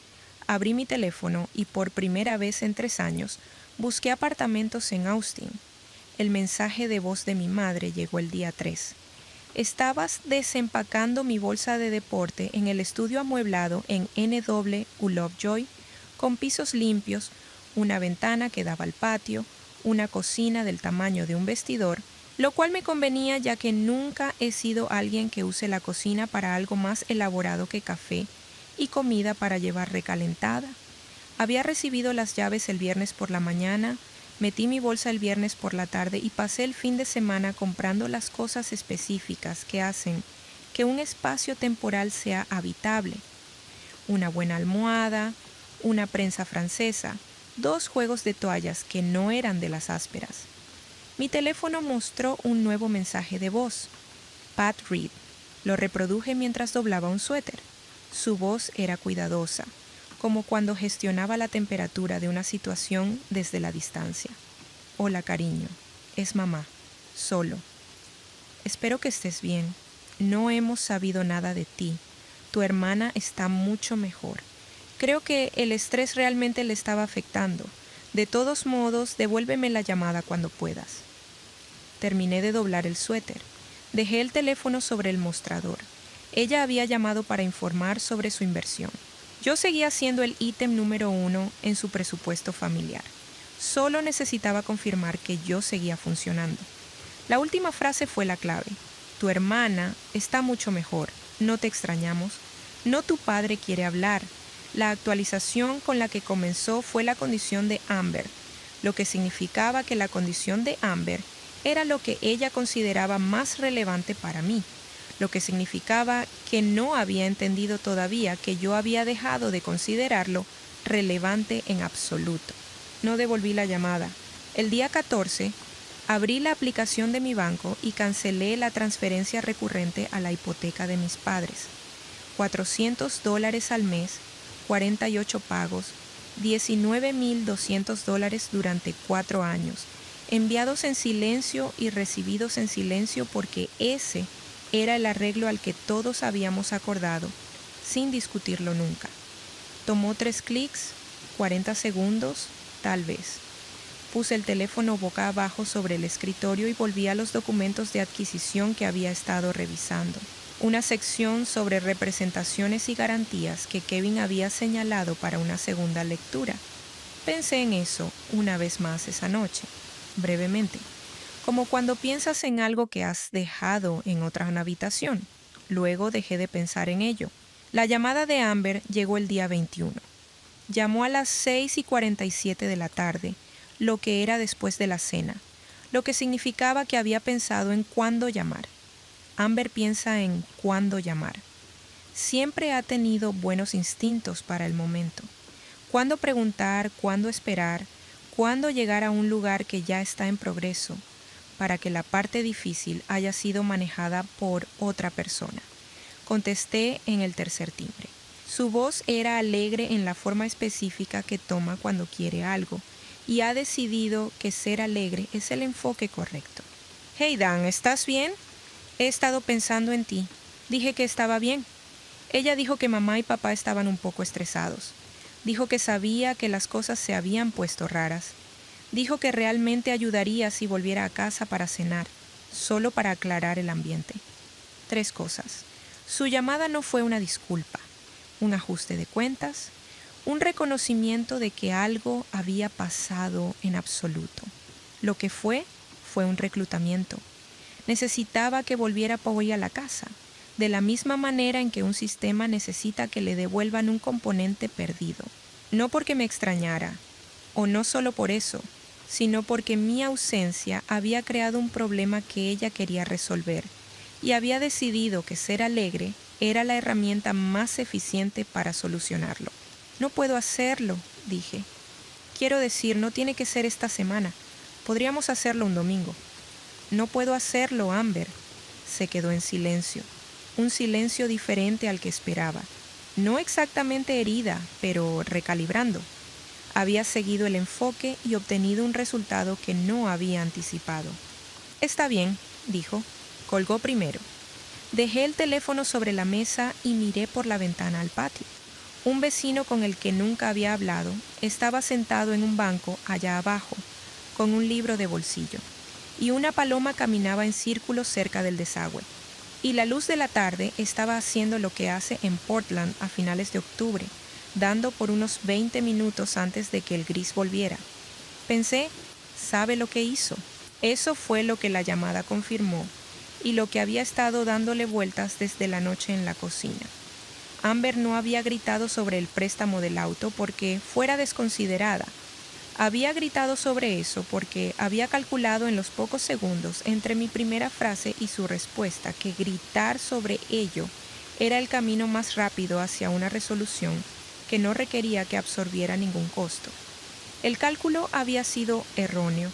Abrí mi teléfono y por primera vez en 3 años busqué apartamentos en Austin. El mensaje de voz de mi madre llegó el día 3. Estabas desempacando mi bolsa de deporte en el estudio amueblado en NW Lovejoy, con pisos limpios, una ventana que daba al patio, una cocina del tamaño de un vestidor, lo cual me convenía ya que nunca he sido alguien que use la cocina para algo más elaborado que café y comida para llevar recalentada. Había recibido las llaves el viernes por la mañana, metí mi bolsa el viernes por la tarde y pasé el fin de semana comprando las cosas específicas que hacen que un espacio temporal sea habitable. Una buena almohada, una prensa francesa, 2 juegos de toallas que no eran de las ásperas. Mi teléfono mostró un nuevo mensaje de voz. Pat Reed. Lo reproduje mientras doblaba un suéter. Su voz era cuidadosa, como cuando gestionaba la temperatura de una situación desde la distancia. Hola, cariño. Es mamá. Solo. Espero que estés bien. No hemos sabido nada de ti. Tu hermana está mucho mejor. Creo que el estrés realmente le estaba afectando. De todos modos, devuélveme la llamada cuando puedas. Terminé de doblar el suéter. Dejé el teléfono sobre el mostrador. Ella había llamado para informar sobre su inversión. Yo seguía siendo el ítem número 1 en su presupuesto familiar. Solo necesitaba confirmar que yo seguía funcionando. La última frase fue la clave. Tu hermana está mucho mejor. No te extrañamos. No tu padre quiere hablar. La actualización con la que comenzó fue la condición de Amber, lo que significaba que la condición de Amber era lo que ella consideraba más relevante para mí, lo que significaba que no había entendido todavía que yo había dejado de considerarlo relevante en absoluto. No devolví la llamada. El día 14, abrí la aplicación de mi banco y cancelé la transferencia recurrente a la hipoteca de mis padres. $400 al mes, 48 pagos, $19,200 durante 4 años, enviados en silencio y recibidos en silencio porque ese era el arreglo al que todos habíamos acordado, sin discutirlo nunca. Tomó 3 clics, 40 segundos, tal vez. Puse el teléfono boca abajo sobre el escritorio y volví a los documentos de adquisición que había estado revisando. Una sección sobre representaciones y garantías que Kevin había señalado para una segunda lectura. Pensé en eso una vez más esa noche, brevemente, como cuando piensas en algo que has dejado en otra habitación. Luego dejé de pensar en ello. La llamada de Amber llegó el día 21. Llamó a las 6:47 de la tarde, lo que era después de la cena, lo que significaba que había pensado en cuándo llamar. Amber piensa en cuándo llamar. Siempre ha tenido buenos instintos para el momento. Cuándo preguntar, cuándo esperar, cuándo llegar a un lugar que ya está en progreso, para que la parte difícil haya sido manejada por otra persona. Contesté en el tercer timbre. Su voz era alegre en la forma específica que toma cuando quiere algo, y ha decidido que ser alegre es el enfoque correcto. «Hey Dan, ¿estás bien? He estado pensando en ti. Dije que estaba bien». Ella dijo que mamá y papá estaban un poco estresados. Dijo que sabía que las cosas se habían puesto raras. Dijo que realmente ayudaría si volviera a casa para cenar, solo para aclarar el ambiente. 3 cosas. Su llamada no fue una disculpa, un ajuste de cuentas, un reconocimiento de que algo había pasado en absoluto. Lo que fue un reclutamiento. Necesitaba que volviera Poway a la casa, de la misma manera en que un sistema necesita que le devuelvan un componente perdido. No porque me extrañara, o no solo por eso, sino porque mi ausencia había creado un problema que ella quería resolver, y había decidido que ser alegre era la herramienta más eficiente para solucionarlo. «No puedo hacerlo», dije. «Quiero decir, no tiene que ser esta semana. Podríamos hacerlo un domingo». «No puedo hacerlo, Amber». Se quedó en silencio, un silencio diferente al que esperaba. No exactamente herida, pero recalibrando. Había seguido el enfoque y obtenido un resultado que no había anticipado. «Está bien», dijo. Colgó primero. Dejé el teléfono sobre la mesa y miré por la ventana al patio. Un vecino con el que nunca había hablado estaba sentado en un banco allá abajo, con un libro de bolsillo, y una paloma caminaba en círculos cerca del desagüe. Y la luz de la tarde estaba haciendo lo que hace en Portland a finales de octubre, dando por unos 20 minutos antes de que el gris volviera. Pensé, ¿sabe lo que hizo? Eso fue lo que la llamada confirmó, y lo que había estado dándole vueltas desde la noche en la cocina. Amber no había gritado sobre el préstamo del auto porque fuera desconsiderada. Había gritado sobre eso porque había calculado en los pocos segundos entre mi primera frase y su respuesta que gritar sobre ello era el camino más rápido hacia una resolución que no requería que absorbiera ningún costo. El cálculo había sido erróneo,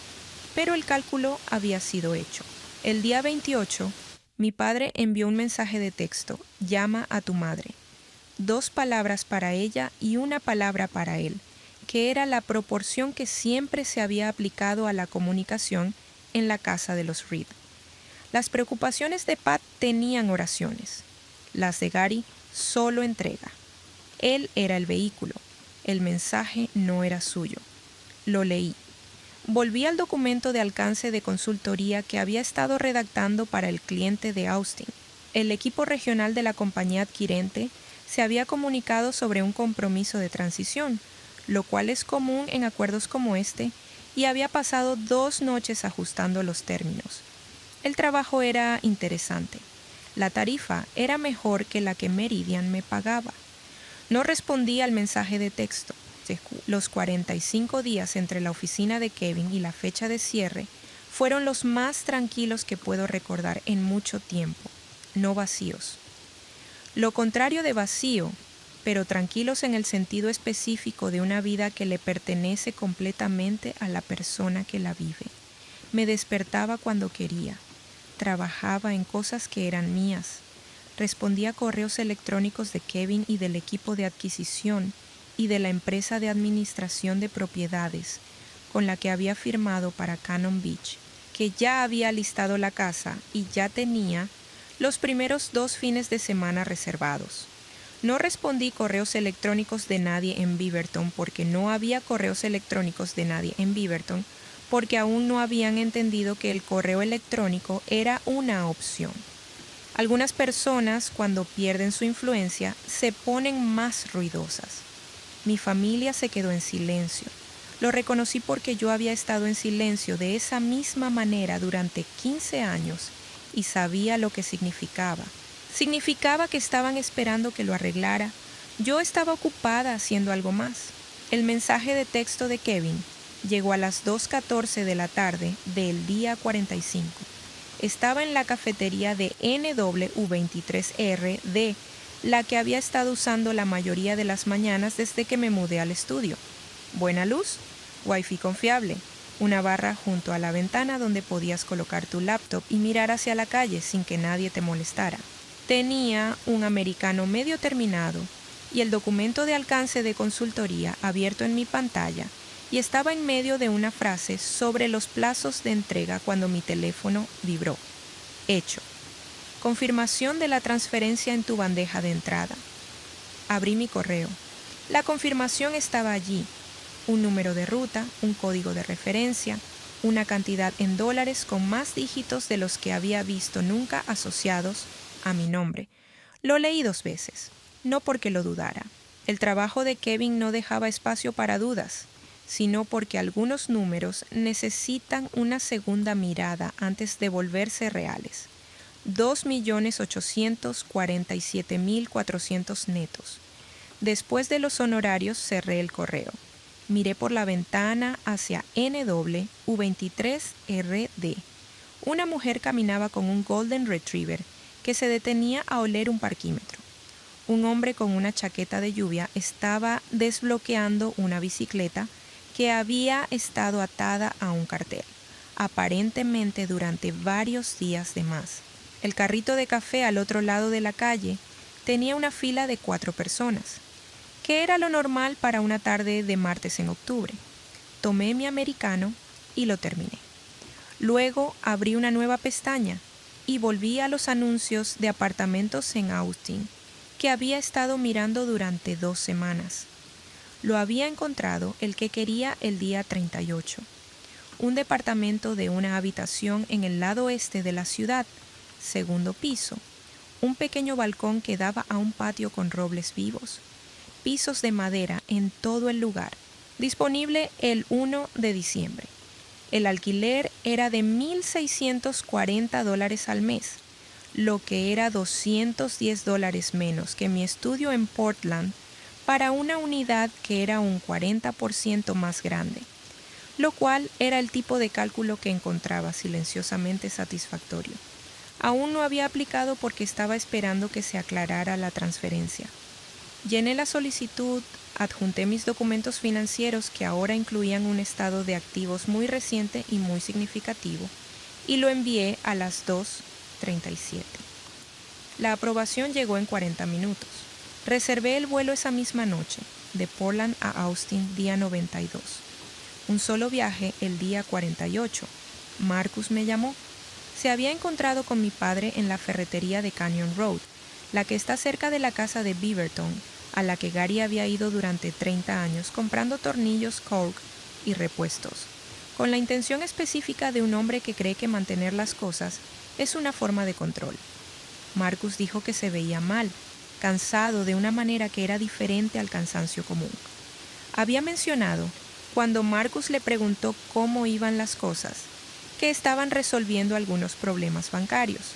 pero el cálculo había sido hecho. El día 28, mi padre envió un mensaje de texto: «Llama a tu madre». 2 palabras para ella y 1 palabra para él, que era la proporción que siempre se había aplicado a la comunicación en la casa de los Reed. Las preocupaciones de Pat tenían oraciones. Las de Gary, solo entrega. Él era el vehículo. El mensaje no era suyo. Lo leí. Volví al documento de alcance de consultoría que había estado redactando para el cliente de Austin. El equipo regional de la compañía adquirente se había comunicado sobre un compromiso de transición, lo cual es común en acuerdos como este, y había pasado 2 noches ajustando los términos. El trabajo era interesante. La tarifa era mejor que la que Meridian me pagaba. No respondí al mensaje de texto. Los 45 días entre la oficina de Kevin y la fecha de cierre fueron los más tranquilos que puedo recordar en mucho tiempo, no vacíos. Lo contrario de vacío, pero tranquilos en el sentido específico de una vida que le pertenece completamente a la persona que la vive. Me despertaba cuando quería, trabajaba en cosas que eran mías, respondía a correos electrónicos de Kevin y del equipo de adquisición y de la empresa de administración de propiedades con la que había firmado para Cannon Beach, que ya había listado la casa y ya tenía los primeros 2 fines de semana reservados. No respondí correos electrónicos de nadie en Beaverton porque no había correos electrónicos de nadie en Beaverton porque aún no habían entendido que el correo electrónico era una opción. Algunas personas, cuando pierden su influencia, se ponen más ruidosas. Mi familia se quedó en silencio. Lo reconocí porque yo había estado en silencio de esa misma manera durante 15 años y sabía lo que significaba. Significaba que estaban esperando que lo arreglara. Yo estaba ocupada haciendo algo más. El mensaje de texto de Kevin llegó a las 2:14 de la tarde del día 45. Estaba en la cafetería de NW23RD, la que había estado usando la mayoría de las mañanas desde que me mudé al estudio. Buena luz, wifi confiable, una barra junto a la ventana donde podías colocar tu laptop y mirar hacia la calle sin que nadie te molestara. Tenía un americano medio terminado y el documento de alcance de consultoría abierto en mi pantalla, y estaba en medio de una frase sobre los plazos de entrega cuando mi teléfono vibró. Hecho. Confirmación de la transferencia en tu bandeja de entrada. Abrí mi correo. La confirmación estaba allí. Un número de ruta, un código de referencia, una cantidad en dólares con más dígitos de los que había visto nunca asociados a mi nombre. Lo leí 2 veces, no porque lo dudara. El trabajo de Kevin no dejaba espacio para dudas, sino porque algunos números necesitan una segunda mirada antes de volverse reales. 2.847.400 netos. Después de los honorarios cerré el correo. Miré por la ventana hacia NW23RD. Una mujer caminaba con un Golden Retriever que se detenía a oler un parquímetro. Un hombre con una chaqueta de lluvia estaba desbloqueando una bicicleta que había estado atada a un cartel, aparentemente durante varios días de más. El carrito de café al otro lado de la calle tenía una fila de 4 personas, que era lo normal para una tarde de martes en octubre. Tomé mi americano y lo terminé. Luego abrí una nueva pestaña y volví a los anuncios de apartamentos en Austin, que había estado mirando durante 2 semanas. Lo había encontrado el que quería el día 38. Un departamento de una habitación en el lado este de la ciudad, segundo piso. Un pequeño balcón que daba a un patio con robles vivos. Pisos de madera en todo el lugar. Disponible el 1 de diciembre. El alquiler era de $1,640 al mes, lo que era $210 menos que mi estudio en Portland para una unidad que era un 40% más grande, lo cual era el tipo de cálculo que encontraba silenciosamente satisfactorio. Aún no había aplicado porque estaba esperando que se aclarara la transferencia. Llené la solicitud, adjunté mis documentos financieros que ahora incluían un estado de activos muy reciente y muy significativo, y lo envié a las 2:37. La aprobación llegó en 40 minutos. Reservé el vuelo esa misma noche, de Portland a Austin, día 92. Un solo viaje el día 48. Marcus me llamó. Se había encontrado con mi padre en la ferretería de Canyon Road, la que está cerca de la casa de Beaverton, a la que Gary había ido durante 30 años comprando tornillos cork y repuestos, con la intención específica de un hombre que cree que mantener las cosas es una forma de control. Marcus dijo que se veía mal, cansado de una manera que era diferente al cansancio común. Había mencionado, cuando Marcus le preguntó cómo iban las cosas, que estaban resolviendo algunos problemas bancarios.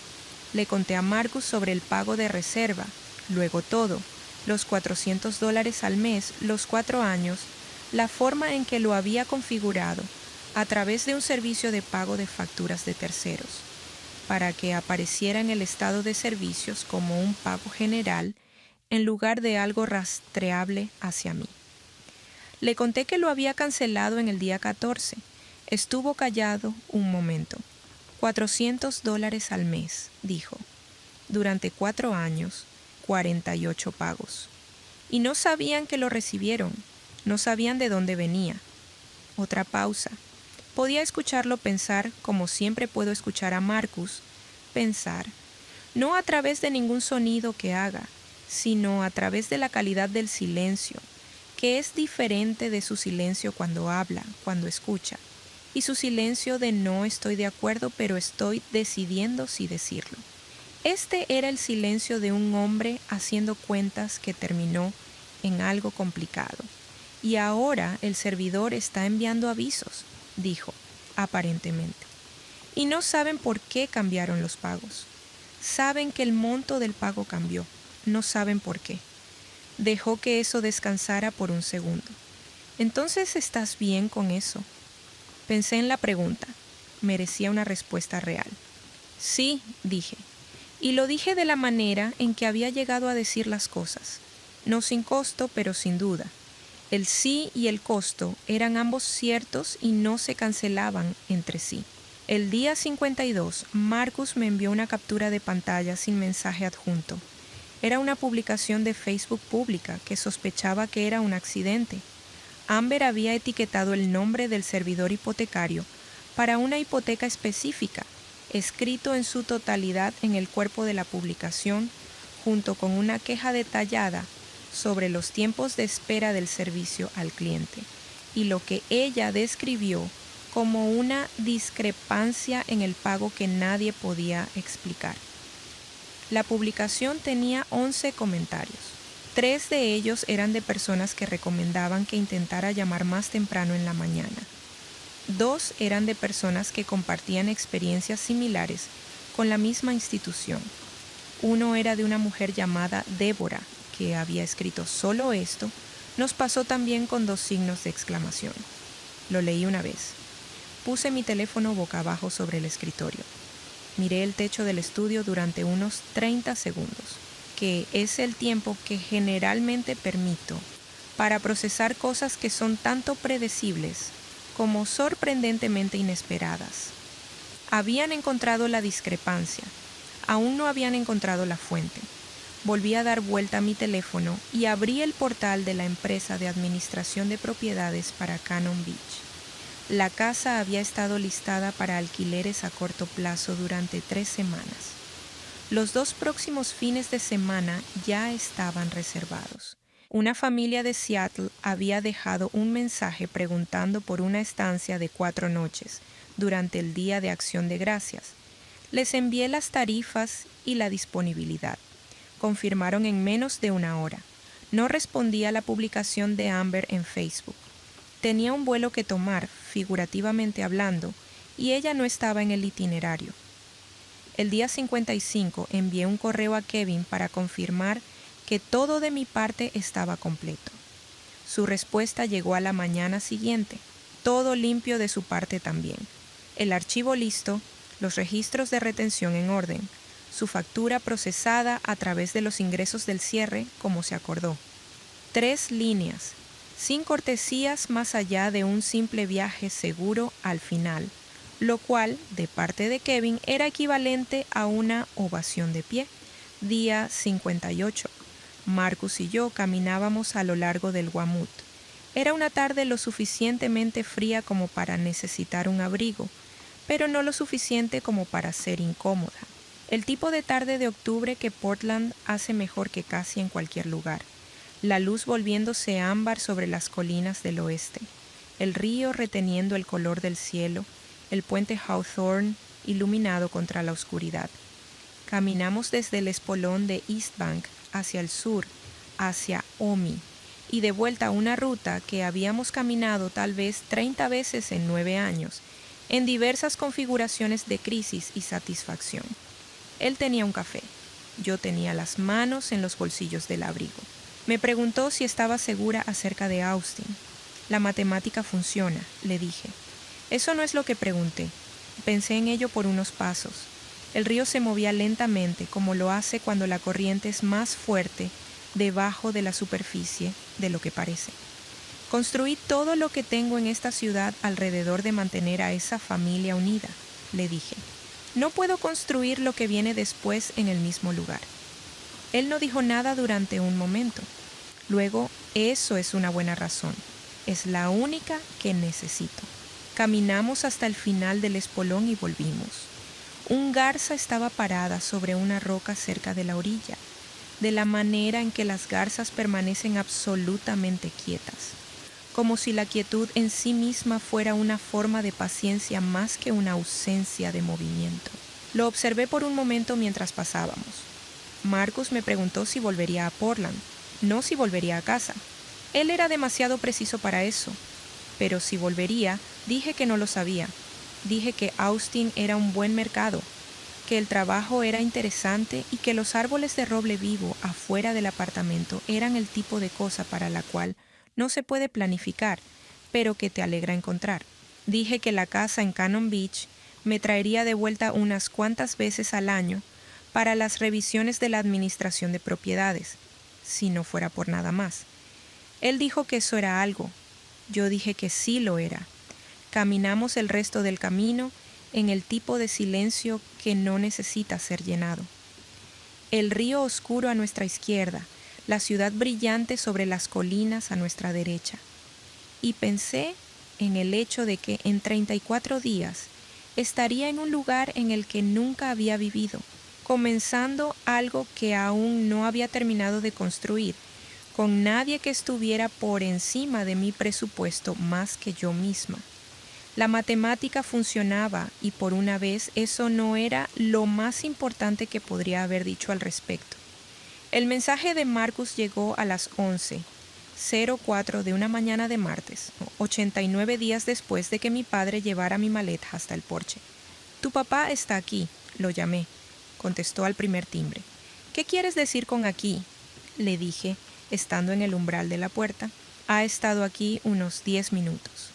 Le conté a Marcus sobre el pago de reserva, luego todo, los $400 al mes, los 4 años, la forma en que lo había configurado a través de un servicio de pago de facturas de terceros, para que apareciera en el estado de servicios como un pago general en lugar de algo rastreable hacia mí. Le conté que lo había cancelado en el día 14. Estuvo callado un momento. $400 al mes, dijo. Durante 4 años, 48 pagos. Y no sabían que lo recibieron. No sabían de dónde venía. Otra pausa. Podía escucharlo pensar, como siempre puedo escuchar a Marcus pensar, no a través de ningún sonido que haga, sino a través de la calidad del silencio, que es diferente de su silencio cuando habla, cuando escucha, y su silencio de no estoy de acuerdo, pero estoy decidiendo si decirlo. Este era el silencio de un hombre haciendo cuentas que terminó en algo complicado. Y ahora el servidor está enviando avisos, dijo, aparentemente. Y no saben por qué cambiaron los pagos. Saben que el monto del pago cambió. No saben por qué. Dejó que eso descansara por un segundo. ¿Entonces estás bien con eso? Pensé en la pregunta. Merecía una respuesta real. Sí, dije. Y lo dije de la manera en que había llegado a decir las cosas. No sin costo, pero sin duda. El sí y el costo eran ambos ciertos y no se cancelaban entre sí. El día 52, Marcus me envió una captura de pantalla sin mensaje adjunto. Era una publicación de Facebook pública que sospechaba que era un accidente. Amber había etiquetado el nombre del servidor hipotecario para una hipoteca específica, escrito en su totalidad en el cuerpo de la publicación, junto con una queja detallada sobre los tiempos de espera del servicio al cliente y lo que ella describió como una discrepancia en el pago que nadie podía explicar. La publicación tenía 11 comentarios. 3 de ellos eran de personas que recomendaban que intentara llamar más temprano en la mañana. 2 eran de personas que compartían experiencias similares con la misma institución. Uno era de una mujer llamada Débora, que había escrito solo esto. Nos pasó también con 2 signos de exclamación. Lo leí una vez. Puse mi teléfono boca abajo sobre el escritorio. Miré el techo del estudio durante unos 30 segundos, que es el tiempo que generalmente permito para procesar cosas que son tanto predecibles como sorprendentemente inesperadas. Habían encontrado la discrepancia. Aún no habían encontrado la fuente. Volví a dar vuelta a mi teléfono y abrí el portal de la empresa de administración de propiedades para Cannon Beach. La casa había estado listada para alquileres a corto plazo durante 3 semanas. Los 2 próximos fines de semana ya estaban reservados. Una familia de Seattle había dejado un mensaje preguntando por una estancia de 4 noches durante el Día de Acción de Gracias. Les envié las tarifas y la disponibilidad. Confirmaron en menos de una hora. No respondí a la publicación de Amber en Facebook. Tenía un vuelo que tomar, figurativamente hablando, y ella no estaba en el itinerario. El día 55 envié un correo a Kevin para confirmar que todo de mi parte estaba completo. Su respuesta llegó a la mañana siguiente, todo limpio de su parte también. El archivo listo, los registros de retención en orden, su factura procesada a través de los ingresos del cierre como se acordó. 3 líneas, sin cortesías más allá de un simple viaje seguro al final, lo cual, de parte de Kevin, era equivalente a una ovación de pie. Día 58. Marcus y yo caminábamos a lo largo del Guamut. Era una tarde lo suficientemente fría como para necesitar un abrigo, pero no lo suficiente como para ser incómoda. El tipo de tarde de octubre que Portland hace mejor que casi en cualquier lugar. La luz volviéndose ámbar sobre las colinas del oeste, el río reteniendo el color del cielo, el puente Hawthorne iluminado contra la oscuridad. Caminamos desde el espolón de East Bank hacia el sur, hacia Omi, y de vuelta a una ruta que habíamos caminado tal vez 30 veces en 9 años, en diversas configuraciones de crisis y satisfacción. Él tenía un café. Yo tenía las manos en los bolsillos del abrigo. Me preguntó si estaba segura acerca de Austin. La matemática funciona, le dije. Eso no es lo que pregunté. Pensé en ello por unos pasos. El río se movía lentamente, como lo hace cuando la corriente es más fuerte debajo de la superficie de lo que parece. Construí todo lo que tengo en esta ciudad alrededor de mantener a esa familia unida, le dije. No puedo construir lo que viene después en el mismo lugar. Él no dijo nada durante un momento. Luego, eso es una buena razón. Es la única que necesito. Caminamos hasta el final del espolón y volvimos. Un garza estaba parada sobre una roca cerca de la orilla, de la manera en que las garzas permanecen absolutamente quietas, como si la quietud en sí misma fuera una forma de paciencia más que una ausencia de movimiento. Lo observé por un momento mientras pasábamos. Marcus me preguntó si volvería a Portland, no si volvería a casa. Él era demasiado preciso para eso, pero si volvería, dije que no lo sabía. Dije que Austin era un buen mercado, que el trabajo era interesante y que los árboles de roble vivo afuera del apartamento eran el tipo de cosa para la cual no se puede planificar, pero que te alegra encontrar. Dije que la casa en Cannon Beach me traería de vuelta unas cuantas veces al año para las revisiones de la administración de propiedades, si no fuera por nada más. Él dijo que eso era algo. Yo dije que sí lo era. Caminamos el resto del camino en el tipo de silencio que no necesita ser llenado. el río oscuro a nuestra izquierda, la ciudad brillante sobre las colinas a nuestra derecha. Y pensé en el hecho de que en 34 días estaría en un lugar en el que nunca había vivido, comenzando algo que aún no había terminado de construir, con nadie que estuviera por encima de mi presupuesto más que yo misma. La matemática funcionaba y por una vez eso no era lo más importante que podría haber dicho al respecto. El mensaje de Marcus llegó a las 11:04 de una mañana de martes, 89 días después de que mi padre llevara mi maleta hasta el porche. «Tu papá está aquí», lo llamé. Contestó al primer timbre. «¿Qué quieres decir con aquí?», le dije, estando en el umbral de la puerta. «Ha estado aquí unos 10 minutos».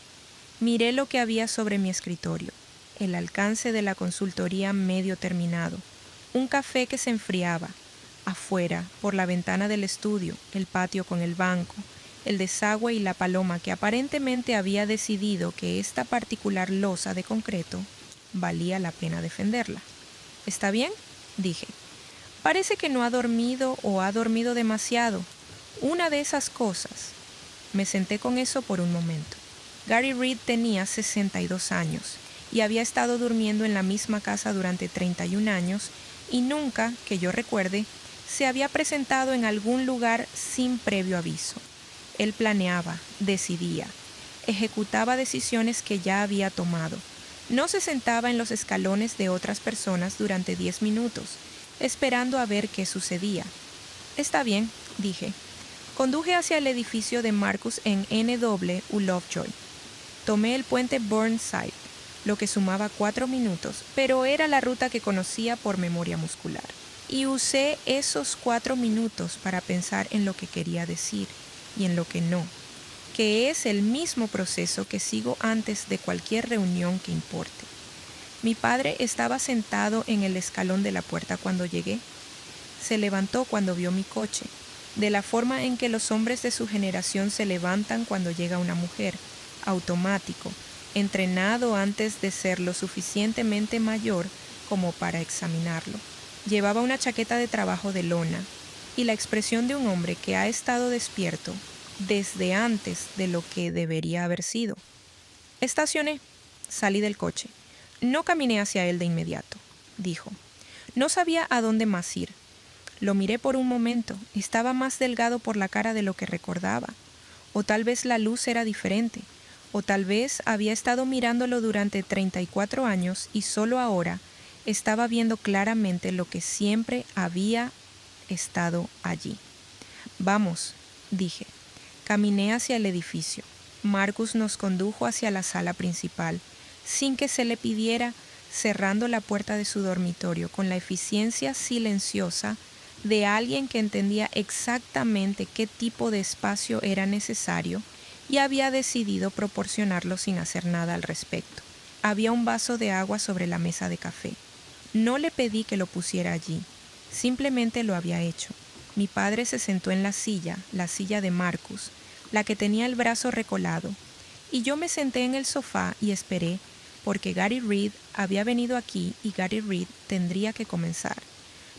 Miré lo que había sobre mi escritorio, el alcance de la consultoría medio terminado, un café que se enfriaba, afuera, por la ventana del estudio, el patio con el banco, el desagüe y la paloma que aparentemente había decidido que esta particular losa de concreto valía la pena defenderla. «¿Está bien?», dije. «Parece que no ha dormido o ha dormido demasiado. Una de esas cosas». Me senté con eso por un momento. Gary Reed tenía 62 años y había estado durmiendo en la misma casa durante 31 años y nunca, que yo recuerde, se había presentado en algún lugar sin previo aviso. Él planeaba, decidía, ejecutaba decisiones que ya había tomado. No se sentaba en los escalones de otras personas durante 10 minutos, esperando a ver qué sucedía. «Está bien», dije. Conduje hacia el edificio de Marcus en N.W. Lovejoy. Tomé el puente Burnside, lo que sumaba 4 minutos, pero era la ruta que conocía por memoria muscular. Y usé esos 4 minutos para pensar en lo que quería decir y en lo que no, que es el mismo proceso que sigo antes de cualquier reunión que importe. Mi padre estaba sentado en el escalón de la puerta cuando llegué. Se levantó cuando vio mi coche, de la forma en que los hombres de su generación se levantan cuando llega una mujer, automático, entrenado antes de ser lo suficientemente mayor como para examinarlo. Llevaba una chaqueta de trabajo de lona y la expresión de un hombre que ha estado despierto desde antes de lo que debería haber sido. Estacioné, salí del coche. No caminé hacia él de inmediato, dijo. No sabía a dónde más ir. Lo miré por un momento. Estaba más delgado por la cara de lo que recordaba. O tal vez la luz era diferente. O tal vez había estado mirándolo durante 34 años y solo ahora estaba viendo claramente lo que siempre había estado allí. «Vamos», dije. Caminé hacia el edificio. Marcus nos condujo hacia la sala principal, sin que se le pidiera, cerrando la puerta de su dormitorio con la eficiencia silenciosa de alguien que entendía exactamente qué tipo de espacio era necesario y había decidido proporcionarlo sin hacer nada al respecto. Había un vaso de agua sobre la mesa de café. No le pedí que lo pusiera allí, simplemente lo había hecho. Mi padre se sentó en la silla de Marcus, la que tenía el brazo recolado, y yo me senté en el sofá y esperé, porque Gary Reed había venido aquí y Gary Reed tendría que comenzar.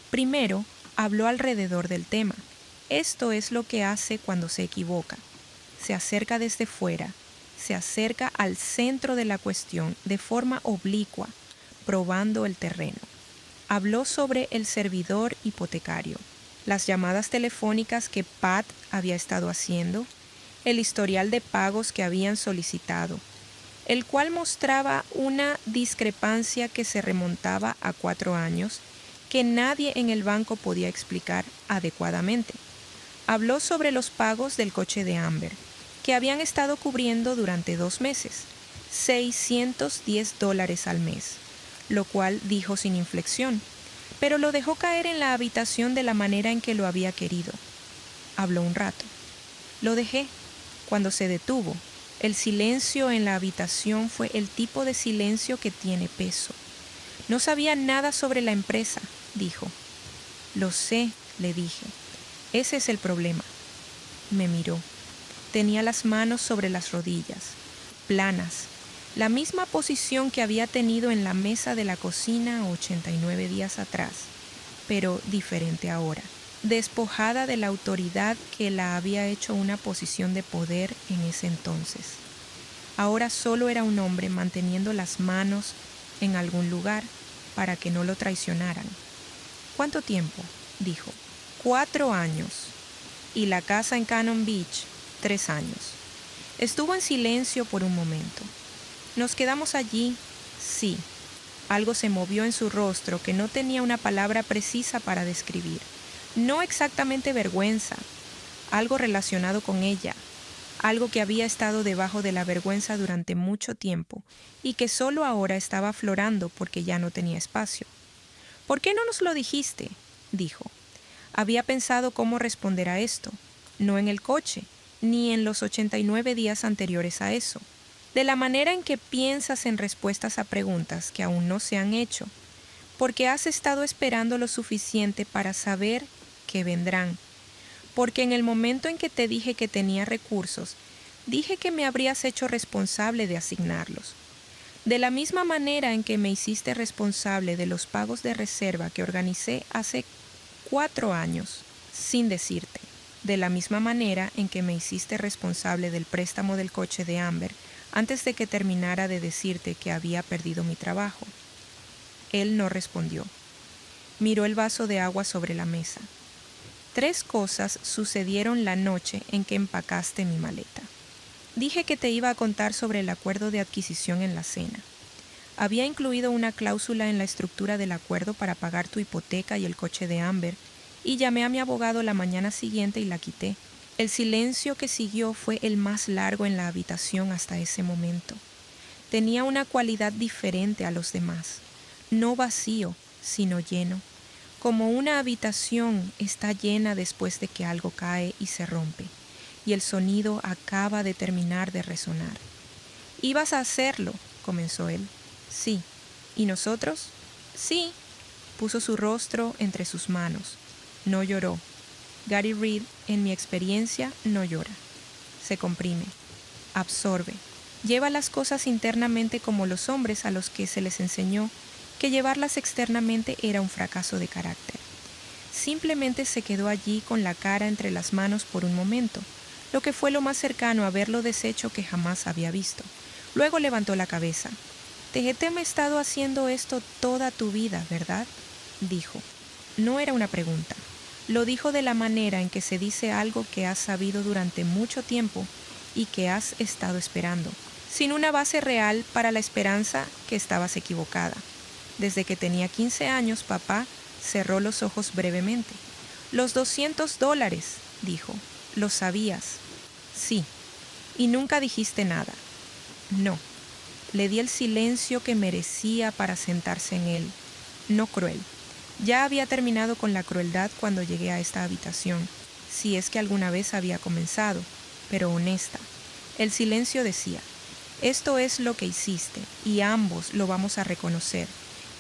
Primero, habló alrededor del tema. Esto es lo que hace cuando se equivoca. Se acerca desde fuera, se acerca al centro de la cuestión de forma oblicua, probando el terreno. Habló sobre el servidor hipotecario, las llamadas telefónicas que Pat había estado haciendo, el historial de pagos que habían solicitado, el cual mostraba una discrepancia que se remontaba a 4 años que nadie en el banco podía explicar adecuadamente. Habló sobre los pagos del coche de Amber, que habían estado cubriendo durante 2 meses, $610 al mes, lo cual dijo sin inflexión, pero lo dejó caer en la habitación de la manera en que lo había querido. Habló un rato. Lo dejé. Cuando se detuvo, el silencio en la habitación fue el tipo de silencio que tiene peso. No sabía nada sobre la empresa, dijo. Lo sé, le dije. Ese es el problema. Me miró. Tenía las manos sobre las rodillas, planas, la misma posición que había tenido en la mesa de la cocina 89 días atrás. pero diferente ahora, despojada de la autoridad que la había hecho una posición de poder en ese entonces. Ahora solo era un hombre manteniendo las manos en algún lugar para que no lo traicionaran. ¿Cuánto tiempo?, dijo. 4 años. Y la casa en Cannon Beach, 3 años. Estuvo en silencio por un momento. ¿Nos quedamos allí? Sí. Algo se movió en su rostro que no tenía una palabra precisa para describir. No exactamente vergüenza, algo relacionado con ella, algo que había estado debajo de la vergüenza durante mucho tiempo y que solo ahora estaba aflorando porque ya no tenía espacio. ¿Por qué no nos lo dijiste?, dijo. Había pensado cómo responder a esto, no en el coche, ni en los 89 días anteriores a eso, de la manera en que piensas en respuestas a preguntas que aún no se han hecho, porque has estado esperando lo suficiente para saber que vendrán, porque en el momento en que te dije que tenía recursos, dije que me habrías hecho responsable de asignarlos. De la misma manera en que me hiciste responsable de los pagos de reserva que organicé hace 4 años, sin decirte. De la misma manera en que me hiciste responsable del préstamo del coche de Amber antes de que terminara de decirte que había perdido mi trabajo. Él no respondió. Miró el vaso de agua sobre la mesa. 3 cosas sucedieron la noche en que empacaste mi maleta. Dije que te iba a contar sobre el acuerdo de adquisición en la cena. Había incluido una cláusula en la estructura del acuerdo para pagar tu hipoteca y el coche de Amber, y llamé a mi abogado la mañana siguiente y la quité. El silencio que siguió fue el más largo en la habitación hasta ese momento. Tenía una cualidad diferente a los demás, no vacío, sino lleno, como una habitación está llena después de que algo cae y se rompe, y el sonido acaba de terminar de resonar. «Ibas a hacerlo», comenzó él. «Sí». «¿Y nosotros?» «Sí». Puso su rostro entre sus manos. No lloró. Gary Reed, en mi experiencia, no llora. Se comprime. Absorbe. Lleva las cosas internamente como los hombres a los que se les enseñó que llevarlas externamente era un fracaso de carácter. Simplemente se quedó allí con la cara entre las manos por un momento, lo que fue lo más cercano a verlo deshecho que jamás había visto. Luego levantó la cabeza. «Te he estado haciendo esto toda tu vida, ¿verdad?», dijo. No era una pregunta. Lo dijo de la manera en que se dice algo que has sabido durante mucho tiempo y que has estado esperando, sin una base real para la esperanza que estabas equivocada. Desde que tenía 15 años, papá cerró los ojos brevemente. «Los $200», dijo. «Lo sabías». «Sí». «Y nunca dijiste nada». «No». Le di el silencio que merecía para sentarse en él, no cruel. Ya había terminado con la crueldad cuando llegué a esta habitación, si es que alguna vez había comenzado, pero honesta. El silencio decía, esto es lo que hiciste, y ambos lo vamos a reconocer,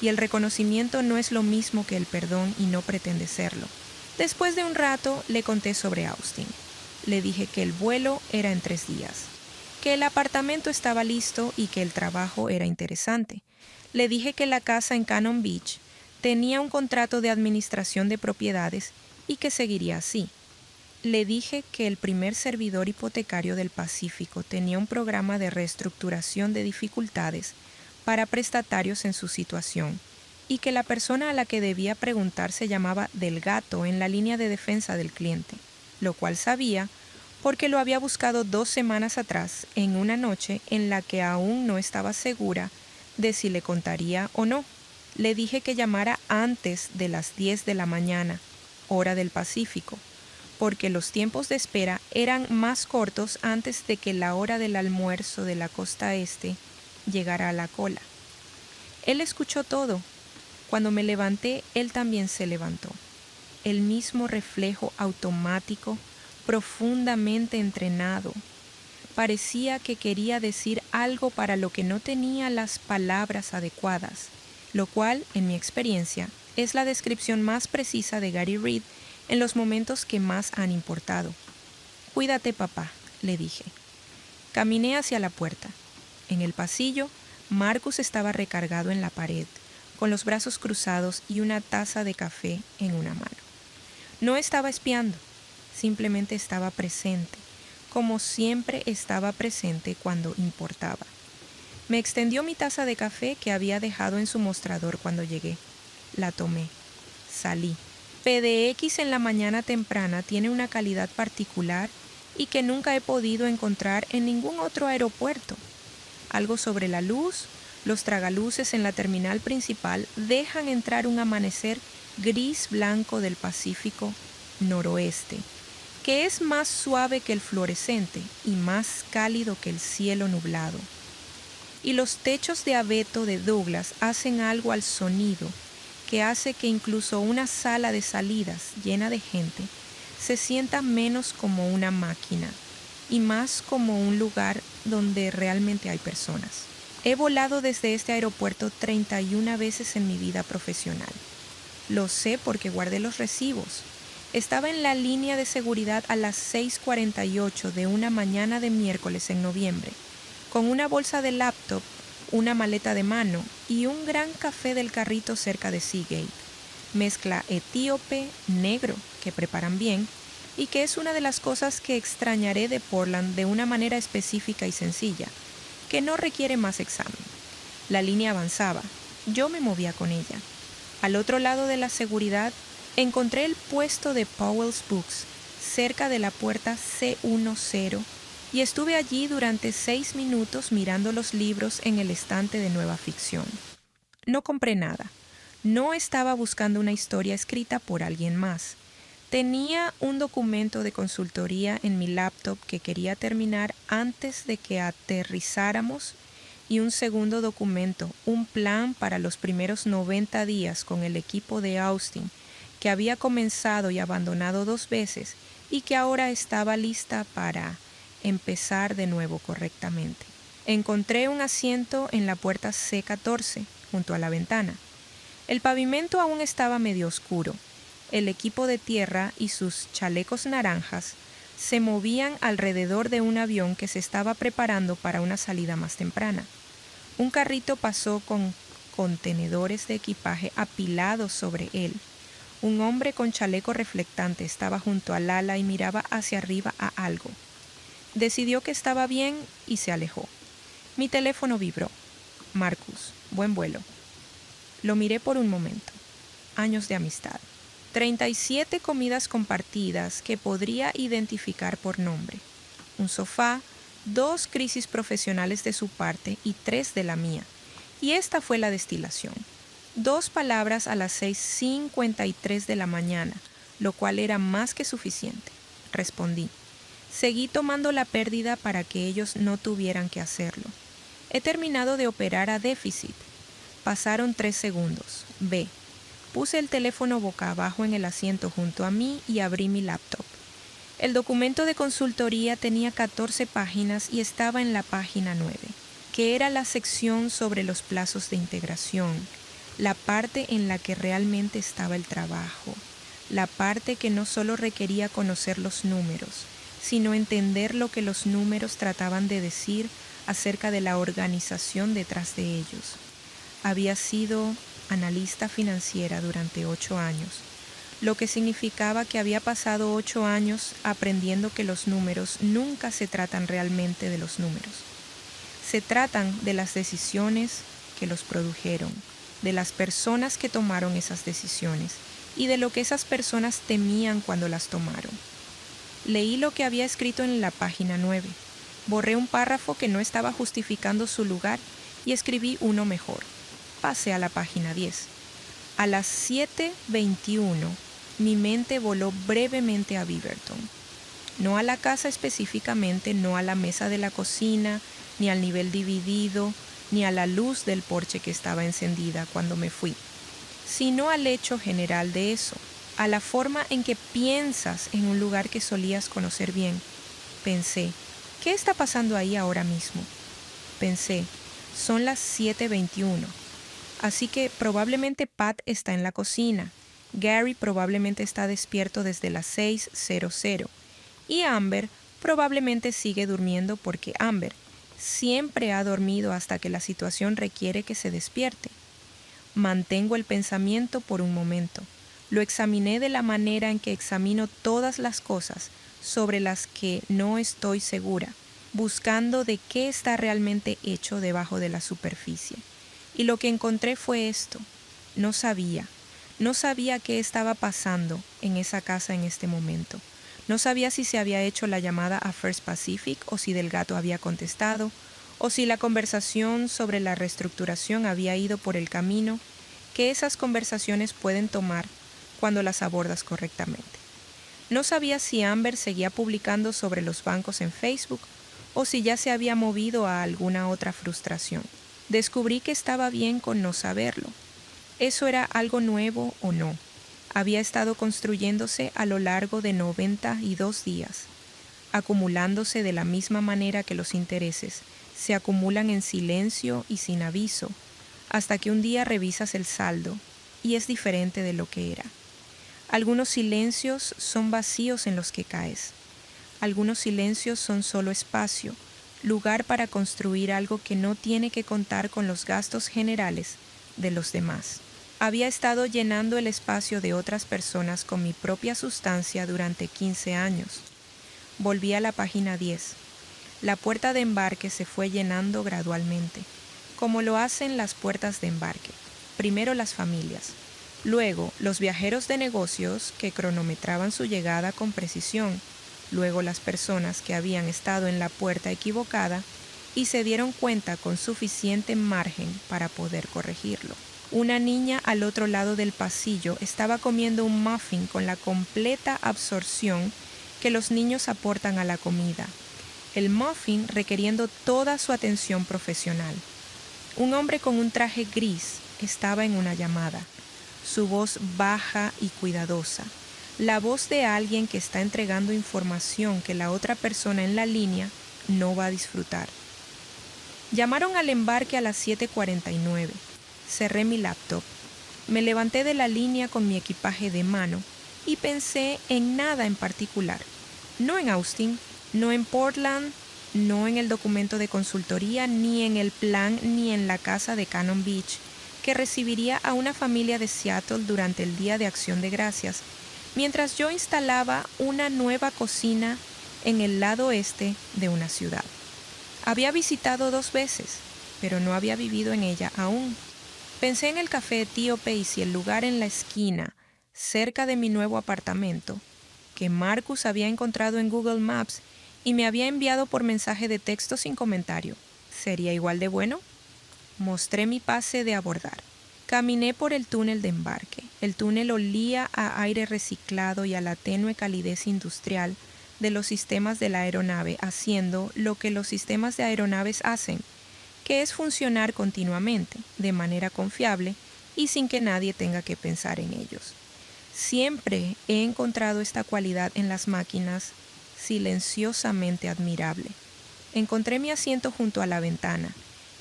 y el reconocimiento no es lo mismo que el perdón y no pretende serlo. Después de un rato le conté sobre Austin. Le dije que el vuelo era en 3 días, que el apartamento estaba listo y que el trabajo era interesante. Le dije que la casa en Cannon Beach tenía un contrato de administración de propiedades y que seguiría así. Le dije que el primer servidor hipotecario del Pacífico tenía un programa de reestructuración de dificultades para prestatarios en su situación y que la persona a la que debía preguntar se llamaba Del Gato en la línea de defensa del cliente, lo cual sabía porque lo había buscado 2 semanas atrás en una noche en la que aún no estaba segura de si le contaría o no. Le dije que llamara antes de las 10 de la mañana, hora del Pacífico, porque los tiempos de espera eran más cortos antes de que la hora del almuerzo de la costa este llegara a la cola. Él escuchó todo. Cuando me levanté, él también se levantó. El mismo reflejo automático, profundamente entrenado. Parecía que quería decir algo para lo que no tenía las palabras adecuadas, lo cual, en mi experiencia, es la descripción más precisa de Gary Reed en los momentos que más han importado. «Cuídate, papá», le dije. Caminé hacia la puerta. En el pasillo, Marcus estaba recargado en la pared, con los brazos cruzados y una taza de café en una mano. No estaba espiando, simplemente estaba presente, como siempre estaba presente cuando importaba. Me extendió mi taza de café que había dejado en su mostrador cuando llegué. La tomé. Salí. PDX en la mañana temprana tiene una calidad particular y que nunca he podido encontrar en ningún otro aeropuerto. Algo sobre la luz, los tragaluces en la terminal principal dejan entrar un amanecer gris-blanco del Pacífico noroeste, que es más suave que el fluorescente y más cálido que el cielo nublado. Y los techos de abeto de Douglas hacen algo al sonido que hace que incluso una sala de salidas llena de gente se sienta menos como una máquina y más como un lugar donde realmente hay personas. He volado desde este aeropuerto 31 veces en mi vida profesional. Lo sé porque guardé los recibos. Estaba en la línea de seguridad a las 6:48 de una mañana de miércoles en noviembre, con una bolsa de laptop, una maleta de mano y un gran café del carrito cerca de Seagate. Mezcla etíope, negro, que preparan bien, y que es una de las cosas que extrañaré de Portland de una manera específica y sencilla, que no requiere más examen. La línea avanzaba. Yo me movía con ella. Al otro lado de la seguridad, encontré el puesto de Powell's Books, cerca de la puerta C10, y estuve allí durante 6 minutos mirando los libros en el estante de nueva ficción. No compré nada. No estaba buscando una historia escrita por alguien más. Tenía un documento de consultoría en mi laptop que quería terminar antes de que aterrizáramos y un segundo documento, un plan para los primeros 90 días con el equipo de Austin, que había comenzado y abandonado 2 veces y que ahora estaba lista para empezar de nuevo correctamente. Encontré un asiento en la puerta C14, junto a la ventana. El pavimento aún estaba medio oscuro. El equipo de tierra y sus chalecos naranjas se movían alrededor de un avión que se estaba preparando para una salida más temprana. Un carrito pasó con contenedores de equipaje apilados sobre él. Un hombre con chaleco reflectante estaba junto al ala y miraba hacia arriba a algo. Decidió que estaba bien y se alejó. Mi teléfono vibró. Marcus, buen vuelo. Lo miré por un momento. Años de amistad. 37 comidas compartidas que podría identificar por nombre. Un sofá, 2 crisis profesionales de su parte y 3 de la mía. Y esta fue la destilación. 2 palabras a las 6:53 de la mañana, lo cual era más que suficiente. Respondí. Seguí tomando la pérdida para que ellos no tuvieran que hacerlo. He terminado de operar a déficit. Pasaron 3 segundos. B. Puse el teléfono boca abajo en el asiento junto a mí y abrí mi laptop. El documento de consultoría tenía 14 páginas y estaba en la página 9, que era la sección sobre los plazos de integración, la parte en la que realmente estaba el trabajo, la parte que no solo requería conocer los números, sino entender lo que los números trataban de decir acerca de la organización detrás de ellos. Había sido analista financiera durante 8 años, lo que significaba que había pasado 8 años aprendiendo que los números nunca se tratan realmente de los números. Se tratan de las decisiones que los produjeron, de las personas que tomaron esas decisiones y de lo que esas personas temían cuando las tomaron. Leí lo que había escrito en la página 9. Borré un párrafo que no estaba justificando su lugar y escribí uno mejor. Pasé a la página 10. A las 7:21, mi mente voló brevemente a Beaverton. No a la casa específicamente, no a la mesa de la cocina, ni al nivel dividido, ni a la luz del porche que estaba encendida cuando me fui, sino al hecho general de eso, a la forma en que piensas en un lugar que solías conocer bien. Pensé, ¿qué está pasando ahí ahora mismo? Pensé, son las 7:21. Así que probablemente Pat está en la cocina. Gary probablemente está despierto desde las 6:00. Y Amber probablemente sigue durmiendo porque Amber siempre ha dormido hasta que la situación requiere que se despierte. Mantengo el pensamiento por un momento. Lo examiné de la manera en que examino todas las cosas sobre las que no estoy segura, buscando de qué está realmente hecho debajo de la superficie. Y lo que encontré fue esto. No sabía qué estaba pasando en esa casa en este momento. No sabía si se había hecho la llamada a First Pacific o si Del Gato había contestado, o si la conversación sobre la reestructuración había ido por el camino que esas conversaciones pueden tomar cuando las abordas correctamente. No sabía si Amber seguía publicando sobre los bancos en Facebook o si ya se había movido a alguna otra frustración. Descubrí que estaba bien con no saberlo. ¿Eso era algo nuevo o no? Había estado construyéndose a lo largo de 92 días, acumulándose de la misma manera que los intereses se acumulan en silencio y sin aviso, hasta que un día revisas el saldo y es diferente de lo que era. Algunos silencios son vacíos en los que caes. Algunos silencios son solo espacio, lugar para construir algo que no tiene que contar con los gastos generales de los demás. Había estado llenando el espacio de otras personas con mi propia sustancia durante 15 años. Volví a la página 10. La puerta de embarque se fue llenando gradualmente, como lo hacen las puertas de embarque. Primero las familias, luego los viajeros de negocios que cronometraban su llegada con precisión, luego las personas que habían estado en la puerta equivocada y se dieron cuenta con suficiente margen para poder corregirlo. Una niña al otro lado del pasillo estaba comiendo un muffin con la completa absorción que los niños aportan a la comida, el muffin requiriendo toda su atención profesional. Un hombre con un traje gris estaba en una llamada, su voz baja y cuidadosa, la voz de alguien que está entregando información que la otra persona en la línea no va a disfrutar. Llamaron al embarque a las 7:49. Cerré mi laptop, me levanté de la línea con mi equipaje de mano y pensé en nada en particular. No en Austin, no en Portland, no en el documento de consultoría, ni en el plan, ni en la casa de Cannon Beach, que recibiría a una familia de Seattle durante el Día de Acción de Gracias, mientras yo instalaba una nueva cocina en el lado este de una ciudad. Había visitado 2 veces, pero no había vivido en ella aún. Pensé en el café etíope y si el lugar en la esquina, cerca de mi nuevo apartamento, que Marcus había encontrado en Google Maps y me había enviado por mensaje de texto sin comentario, ¿sería igual de bueno? Mostré mi pase de abordar. Caminé por el túnel de embarque. El túnel olía a aire reciclado y a la tenue calidez industrial de los sistemas de la aeronave, haciendo lo que los sistemas de aeronaves hacen, que es funcionar continuamente, de manera confiable y sin que nadie tenga que pensar en ellos. Siempre he encontrado esta cualidad en las máquinas silenciosamente admirable. Encontré mi asiento junto a la ventana,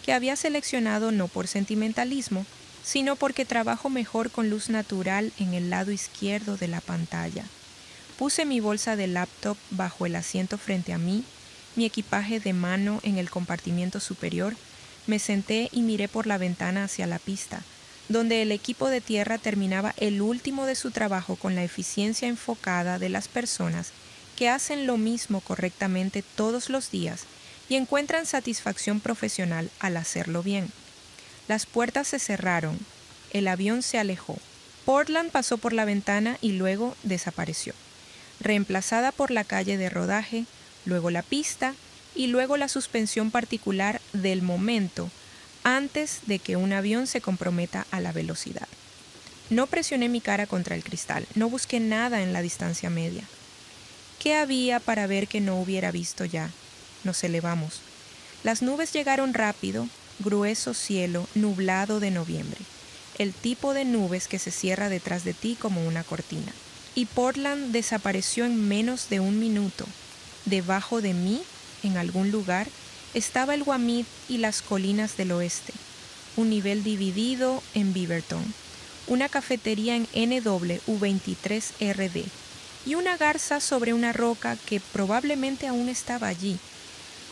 que había seleccionado no por sentimentalismo, sino porque trabajo mejor con luz natural en el lado izquierdo de la pantalla. Puse mi bolsa de laptop bajo el asiento frente a mí, mi equipaje de mano en el compartimiento superior. Me senté y miré por la ventana hacia la pista, donde el equipo de tierra terminaba el último de su trabajo con la eficiencia enfocada de las personas que hacen lo mismo correctamente todos los días y encuentran satisfacción profesional al hacerlo bien. Las puertas se cerraron, el avión se alejó. Portland pasó por la ventana y luego desapareció, reemplazada por la calle de rodaje, luego la pista y luego la suspensión particular del momento antes de que un avión se comprometa a la velocidad. No presioné mi cara contra el cristal, no busqué nada en la distancia media. ¿Qué había para ver que no hubiera visto ya? Nos elevamos. Las nubes llegaron rápido, grueso cielo nublado de noviembre, el tipo de nubes que se cierra detrás de ti como una cortina. Y Portland desapareció en menos de 1 minuto. Debajo de mí, en algún lugar, estaba el Guamit y las colinas del oeste, un nivel dividido en Beaverton, una cafetería en NW23RD y una garza sobre una roca que probablemente aún estaba allí,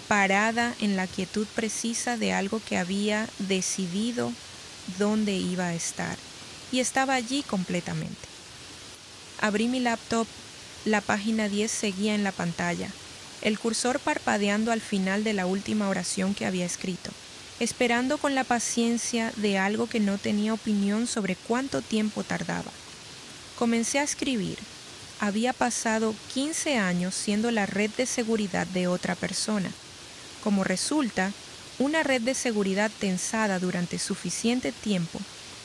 parada en la quietud precisa de algo que había decidido dónde iba a estar, y estaba allí completamente. Abrí mi laptop, la página 10 seguía en la pantalla, el cursor parpadeando al final de la última oración que había escrito, esperando con la paciencia de algo que no tenía opinión sobre cuánto tiempo tardaba. Comencé a escribir. Había pasado 15 años siendo la red de seguridad de otra persona. Como resulta, una red de seguridad tensada durante suficiente tiempo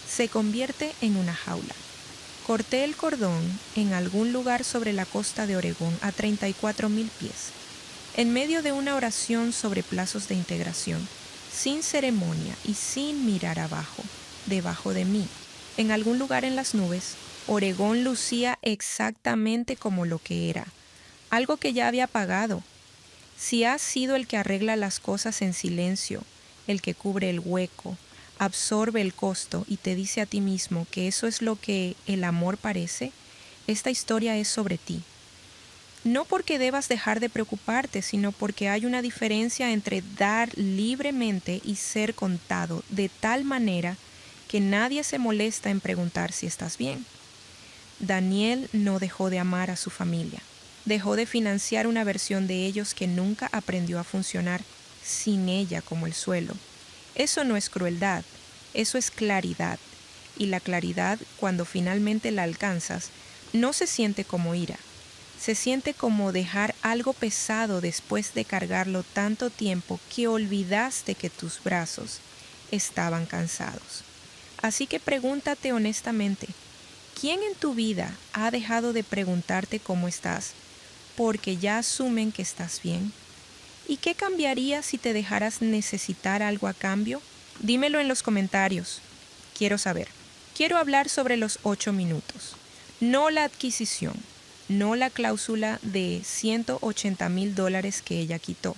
se convierte en una jaula. Corté el cordón en algún lugar sobre la costa de Oregón a 34,000 pies, en medio de una oración sobre plazos de integración, sin ceremonia y sin mirar abajo, debajo de mí, en algún lugar en las nubes. Oregón lucía exactamente como lo que era, algo que ya había pagado. Si has sido el que arregla las cosas en silencio, el que cubre el hueco, absorbe el costo y te dice a ti mismo que eso es lo que el amor parece, esta historia es sobre ti. No porque debas dejar de preocuparte, sino porque hay una diferencia entre dar libremente y ser contado de tal manera que nadie se molesta en preguntar si estás bien. Daniel no dejó de amar a su familia. Dejó de financiar una versión de ellos que nunca aprendió a funcionar sin ella como el suelo. Eso no es crueldad, eso es claridad. Y la claridad, cuando finalmente la alcanzas, no se siente como ira. Se siente como dejar algo pesado después de cargarlo tanto tiempo que olvidaste que tus brazos estaban cansados. Así que pregúntate honestamente, ¿quién en tu vida ha dejado de preguntarte cómo estás porque ya asumen que estás bien? ¿Y qué cambiaría si te dejaras necesitar algo a cambio? Dímelo en los comentarios. Quiero saber. Quiero hablar sobre los 8 minutos. No la adquisición, no la cláusula de $180,000 que ella quitó.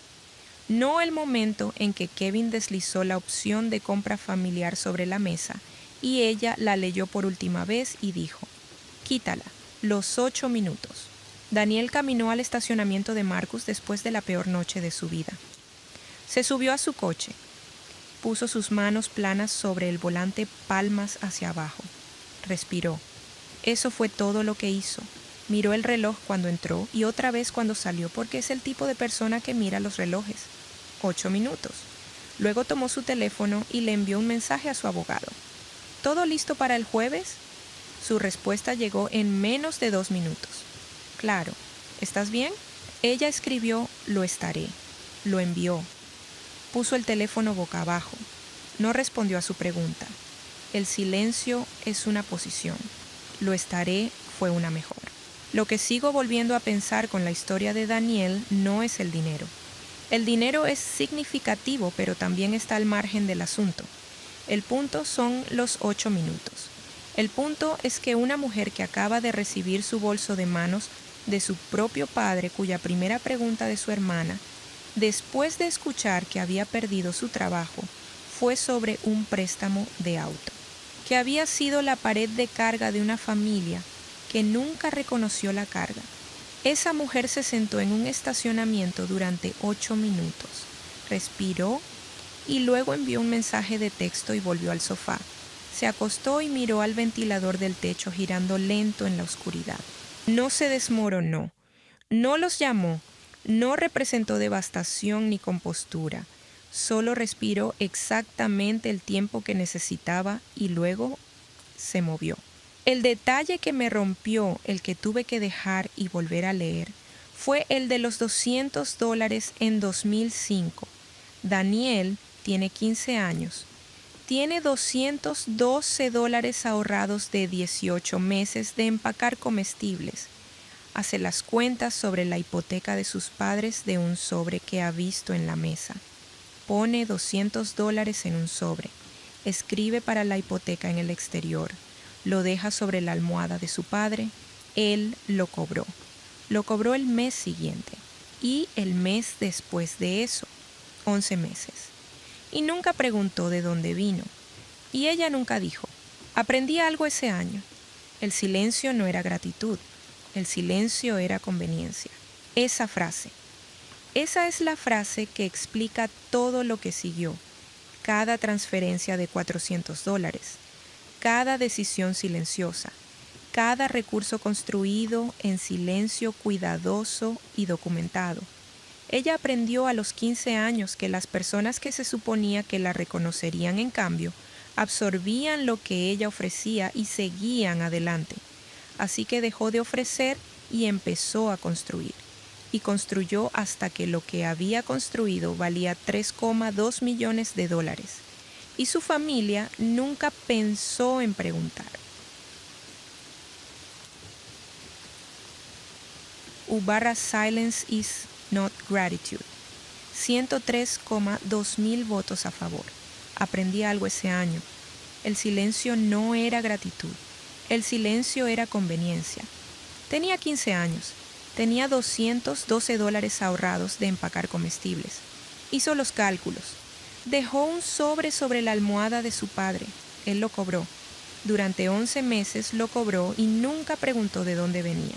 No el momento en que Kevin deslizó la opción de compra familiar sobre la mesa y ella la leyó por última vez y dijo, quítala, los 8 minutos. Daniel caminó al estacionamiento de Marcus después de la peor noche de su vida. Se subió a su coche, puso sus manos planas sobre el volante, palmas hacia abajo. Respiró. Eso fue todo lo que hizo. Miró el reloj cuando entró y otra vez cuando salió porque es el tipo de persona que mira los relojes. 8 minutos. Luego tomó su teléfono y le envió un mensaje a su abogado. ¿Todo listo para el jueves? Su respuesta llegó en menos de 2 minutos. Claro. ¿Estás bien? Ella escribió, lo estaré. Lo envió. Puso el teléfono boca abajo. No respondió a su pregunta. El silencio es una posición. Lo estaré fue una mejor. Lo que sigo volviendo a pensar con la historia de Daniel no es el dinero. El dinero es significativo, pero también está al margen del asunto. El punto son los 8 minutos. El punto es que una mujer que acaba de recibir su bolso de manos de su propio padre, cuya primera pregunta de su hermana, después de escuchar que había perdido su trabajo, fue sobre un préstamo de auto, que había sido la pared de carga de una familia que nunca reconoció la carga. Esa mujer se sentó en un estacionamiento durante 8 minutos, respiró y luego envió un mensaje de texto y volvió al sofá. Se acostó y miró al ventilador del techo girando lento en la oscuridad. No se desmoronó, no los llamó, no representó devastación ni compostura. Solo respiró exactamente el tiempo que necesitaba y luego se movió. El detalle que me rompió, el que tuve que dejar y volver a leer, fue el de los $200 en 2005. Daniel tiene 15 años. Tiene $212 ahorrados de 18 meses de empacar comestibles. Hace las cuentas sobre la hipoteca de sus padres de un sobre que ha visto en la mesa. Pone $200 en un sobre. Escribe para la hipoteca en el exterior. Lo deja sobre la almohada de su padre. Él lo cobró. Lo cobró el mes siguiente. Y el mes después de eso. 11 meses. Y nunca preguntó de dónde vino. Y ella nunca dijo, aprendí algo ese año. El silencio no era gratitud. El silencio era conveniencia. Esa frase. Esa es la frase que explica todo lo que siguió. cada transferencia de $400, cada decisión silenciosa, cada recurso construido en silencio cuidadoso y documentado. Ella aprendió a los 15 años que las personas que se suponía que la reconocerían en cambio, absorbían lo que ella ofrecía y seguían adelante. Así que dejó de ofrecer y empezó a construir. Y construyó hasta que lo que había construido valía $3,2 millones. Y su familia nunca pensó en preguntar. U/Silence is not gratitude. 103,2 mil votos a favor. Aprendí algo ese año. El silencio no era gratitud. El silencio era conveniencia. Tenía 15 años. Tenía $212 ahorrados de empacar comestibles. Hizo los cálculos. Dejó un sobre la almohada de su padre. Él lo cobró. Durante 11 meses lo cobró y nunca preguntó de dónde venía.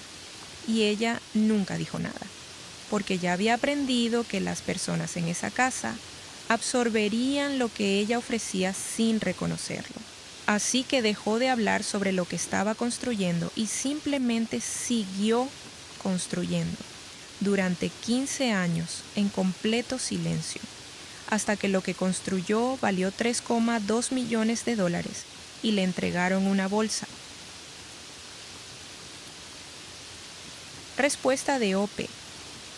Y ella nunca dijo nada, porque ya había aprendido que las personas en esa casa absorberían lo que ella ofrecía sin reconocerlo. Así que dejó de hablar sobre lo que estaba construyendo y simplemente siguió construyendo durante 15 años en completo silencio, hasta que lo que construyó valió $3,2 millones y le entregaron una bolsa. Respuesta de OP.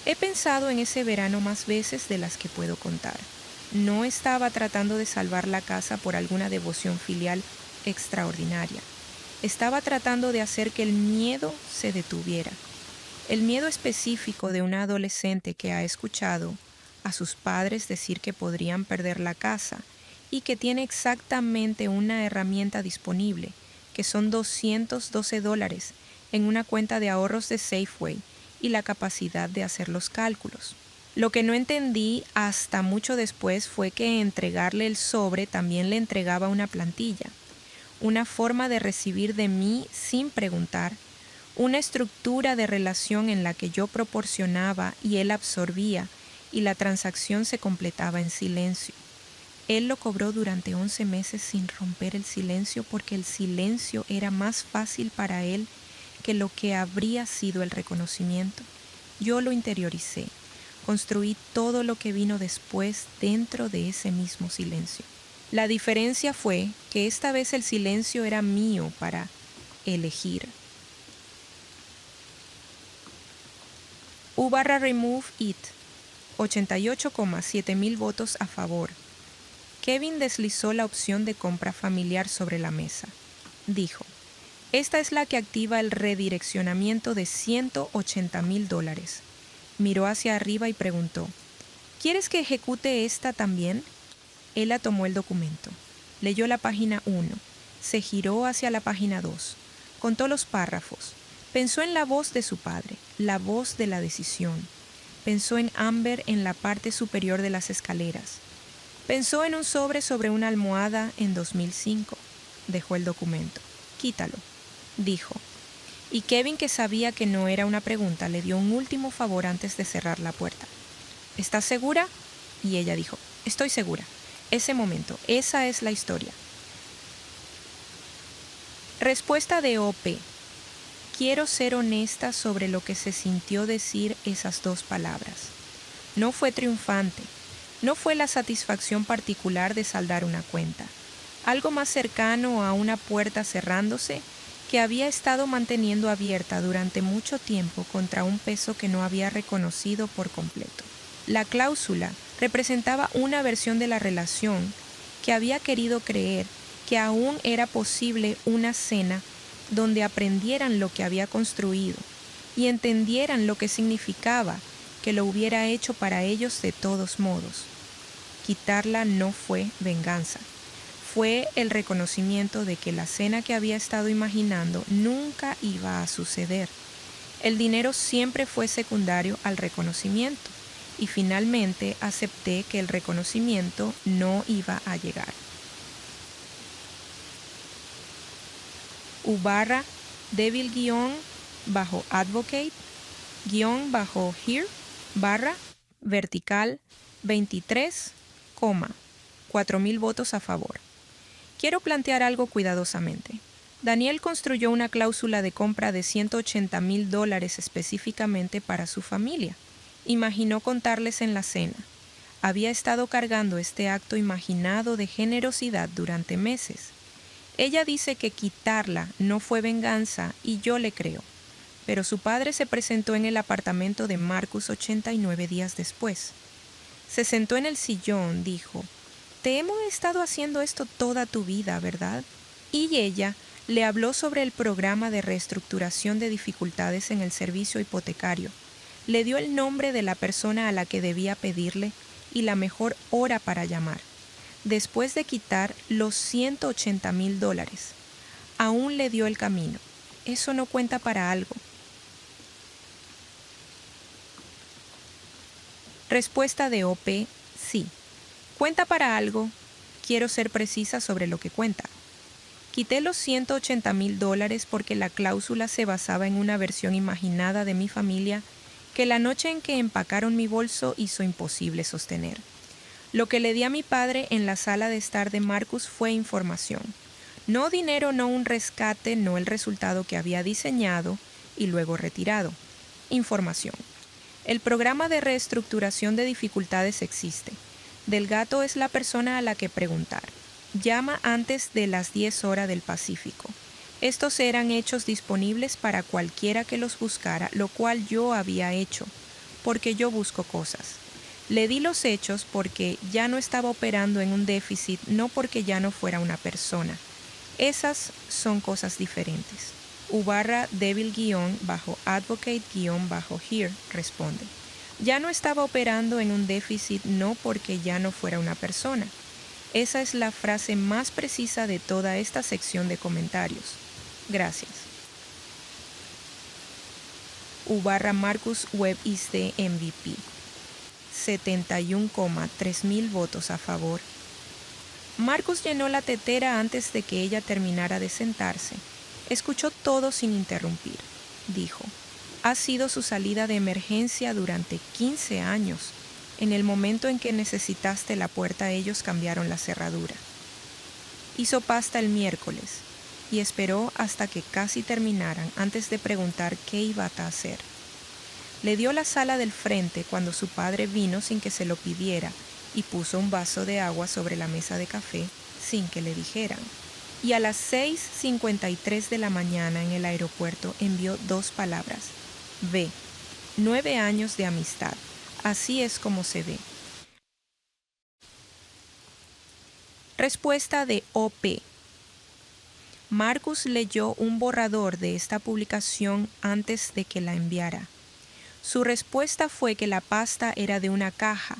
He pensado en ese verano más veces de las que puedo contar. No estaba tratando de salvar la casa por alguna devoción filial extraordinaria. Estaba tratando de hacer que el miedo se detuviera. El miedo específico de una adolescente que ha escuchado a sus padres decir que podrían perder la casa y que tiene exactamente una herramienta disponible, que son $212 en una cuenta de ahorros de Safeway y la capacidad de hacer los cálculos. Lo que no entendí hasta mucho después fue que entregarle el sobre también le entregaba una plantilla, una forma de recibir de mí sin preguntar, una estructura de relación en la que yo proporcionaba y él absorbía, y la transacción se completaba en silencio. Él lo cobró durante 11 meses sin romper el silencio porque el silencio era más fácil para él que lo que habría sido el reconocimiento. Yo lo interioricé, construí todo lo que vino después dentro de ese mismo silencio. La diferencia fue que esta vez el silencio era mío para elegir. U/remove it, 88,7 mil votos a favor. Kevin deslizó la opción de compra familiar sobre la mesa. Dijo: esta es la que activa el redireccionamiento de $180,000. Miró hacia arriba y preguntó: ¿quieres que ejecute esta también? Ella tomó el documento. Leyó la página 1. Se giró hacia la página 2. Contó los párrafos. Pensó en la voz de su padre, la voz de la decisión. Pensó en Amber en la parte superior de las escaleras. Pensó en un sobre una almohada en 2005. Dejó el documento. Quítalo, dijo. Y Kevin, que sabía que no era una pregunta, le dio un último favor antes de cerrar la puerta. ¿Estás segura? Y ella dijo: estoy segura. Ese momento, esa es la historia. Respuesta de OP. Quiero ser honesta sobre lo que se sintió decir esas dos palabras. No fue triunfante. No fue la satisfacción particular de saldar una cuenta. Algo más cercano a una puerta cerrándose que había estado manteniendo abierta durante mucho tiempo contra un peso que no había reconocido por completo. La cláusula representaba una versión de la relación que había querido creer que aún era posible una cena donde aprendieran lo que había construido y entendieran lo que significaba que lo hubiera hecho para ellos de todos modos. Quitarla no fue venganza. Fue el reconocimiento de que la cena que había estado imaginando nunca iba a suceder. El dinero siempre fue secundario al reconocimiento y finalmente acepté que el reconocimiento no iba a llegar. U/Devil_Advocate_Here / vertical 23, 4,000 votos a favor. Quiero plantear algo cuidadosamente. Daniel construyó una cláusula de compra de $180,000 específicamente para su familia. Imaginó contarles en la cena. Había estado cargando este acto imaginado de generosidad durante meses. Ella dice que quitarla no fue venganza y yo le creo. Pero su padre se presentó en el apartamento de Marcus 89 días después. Se sentó en el sillón, dijo, «Te hemos estado haciendo esto toda tu vida, ¿verdad?» Y ella le habló sobre el programa de reestructuración de dificultades en el servicio hipotecario. Le dio el nombre de la persona a la que debía pedirle y la mejor hora para llamar. Después de quitar los $180,000, aún le dio el camino. Eso no cuenta para algo. Respuesta de OP, sí. ¿Cuenta para algo? Quiero ser precisa sobre lo que cuenta. Quité los $180,000 porque la cláusula se basaba en una versión imaginada de mi familia que la noche en que empacaron mi bolso hizo imposible sostener. Lo que le di a mi padre en la sala de estar de Marcus fue información. No dinero, no un rescate, no el resultado que había diseñado y luego retirado. Información. El programa de reestructuración de dificultades existe. Delgado es la persona a la que preguntar. Llama antes de las 10 horas del Pacífico. Estos eran hechos disponibles para cualquiera que los buscara, lo cual yo había hecho, porque yo busco cosas. Le di los hechos porque ya no estaba operando en un déficit, no porque ya no fuera una persona. Esas son cosas diferentes. U barra Devil_Advocate_Here responde. Ya no estaba operando en un déficit, no porque ya no fuera una persona. Esa es la frase más precisa de toda esta sección de comentarios. Gracias. U barra Marcus Webb is the MVP. 71,3 votos a favor. Marcus llenó la tetera antes de que ella terminara de sentarse. Escuchó todo sin interrumpir. Dijo, ha sido su salida de emergencia durante 15 años. En el momento en que necesitaste la puerta, ellos cambiaron la cerradura. Hizo pasta el miércoles y esperó hasta que casi terminaran antes de preguntar qué iba a hacer. Le dio la sala del frente cuando su padre vino sin que se lo pidiera y puso un vaso de agua sobre la mesa de café sin que le dijeran. Y a las 6:53 de la mañana en el aeropuerto envió 2 palabras. Ve, 9 años de amistad. Así es como se ve. Respuesta de OP. Marcus leyó un borrador de esta publicación antes de que la enviara. Su respuesta fue que la pasta era de una caja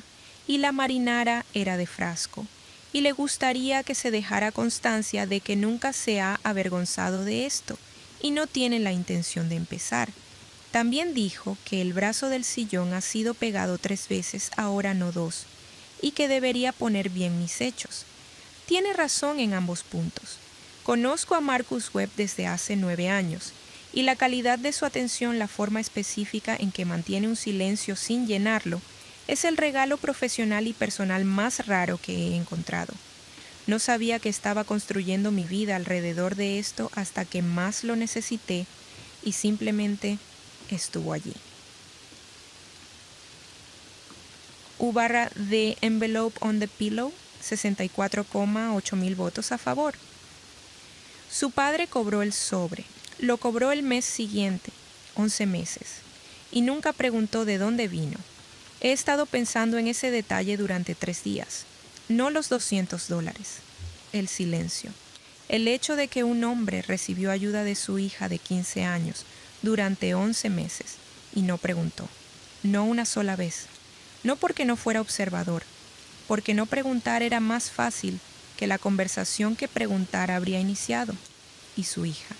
y la marinara era de frasco, y le gustaría que se dejara constancia de que nunca se ha avergonzado de esto y no tiene la intención de empezar. También dijo que el brazo del sillón ha sido pegado 3 veces, ahora no 2, y que debería poner bien mis hechos. Tiene razón en ambos puntos. Conozco a Marcus Webb desde hace 9 años, y la calidad de su atención, la forma específica en que mantiene un silencio sin llenarlo, es el regalo profesional y personal más raro que he encontrado. No sabía que estaba construyendo mi vida alrededor de esto hasta que más lo necesité y simplemente estuvo allí. U barra The Envelope on the Pillow, 64,8 votos a favor. Su padre cobró el sobre. Lo cobró el mes siguiente, 11 meses, y nunca preguntó de dónde vino. He estado pensando en ese detalle durante 3 días. No los $200. El silencio. El hecho de que un hombre recibió ayuda de su hija de 15 años durante 11 meses y no preguntó. No una sola vez. No porque no fuera observador. Porque no preguntar era más fácil que la conversación que preguntar habría iniciado. Y su hija,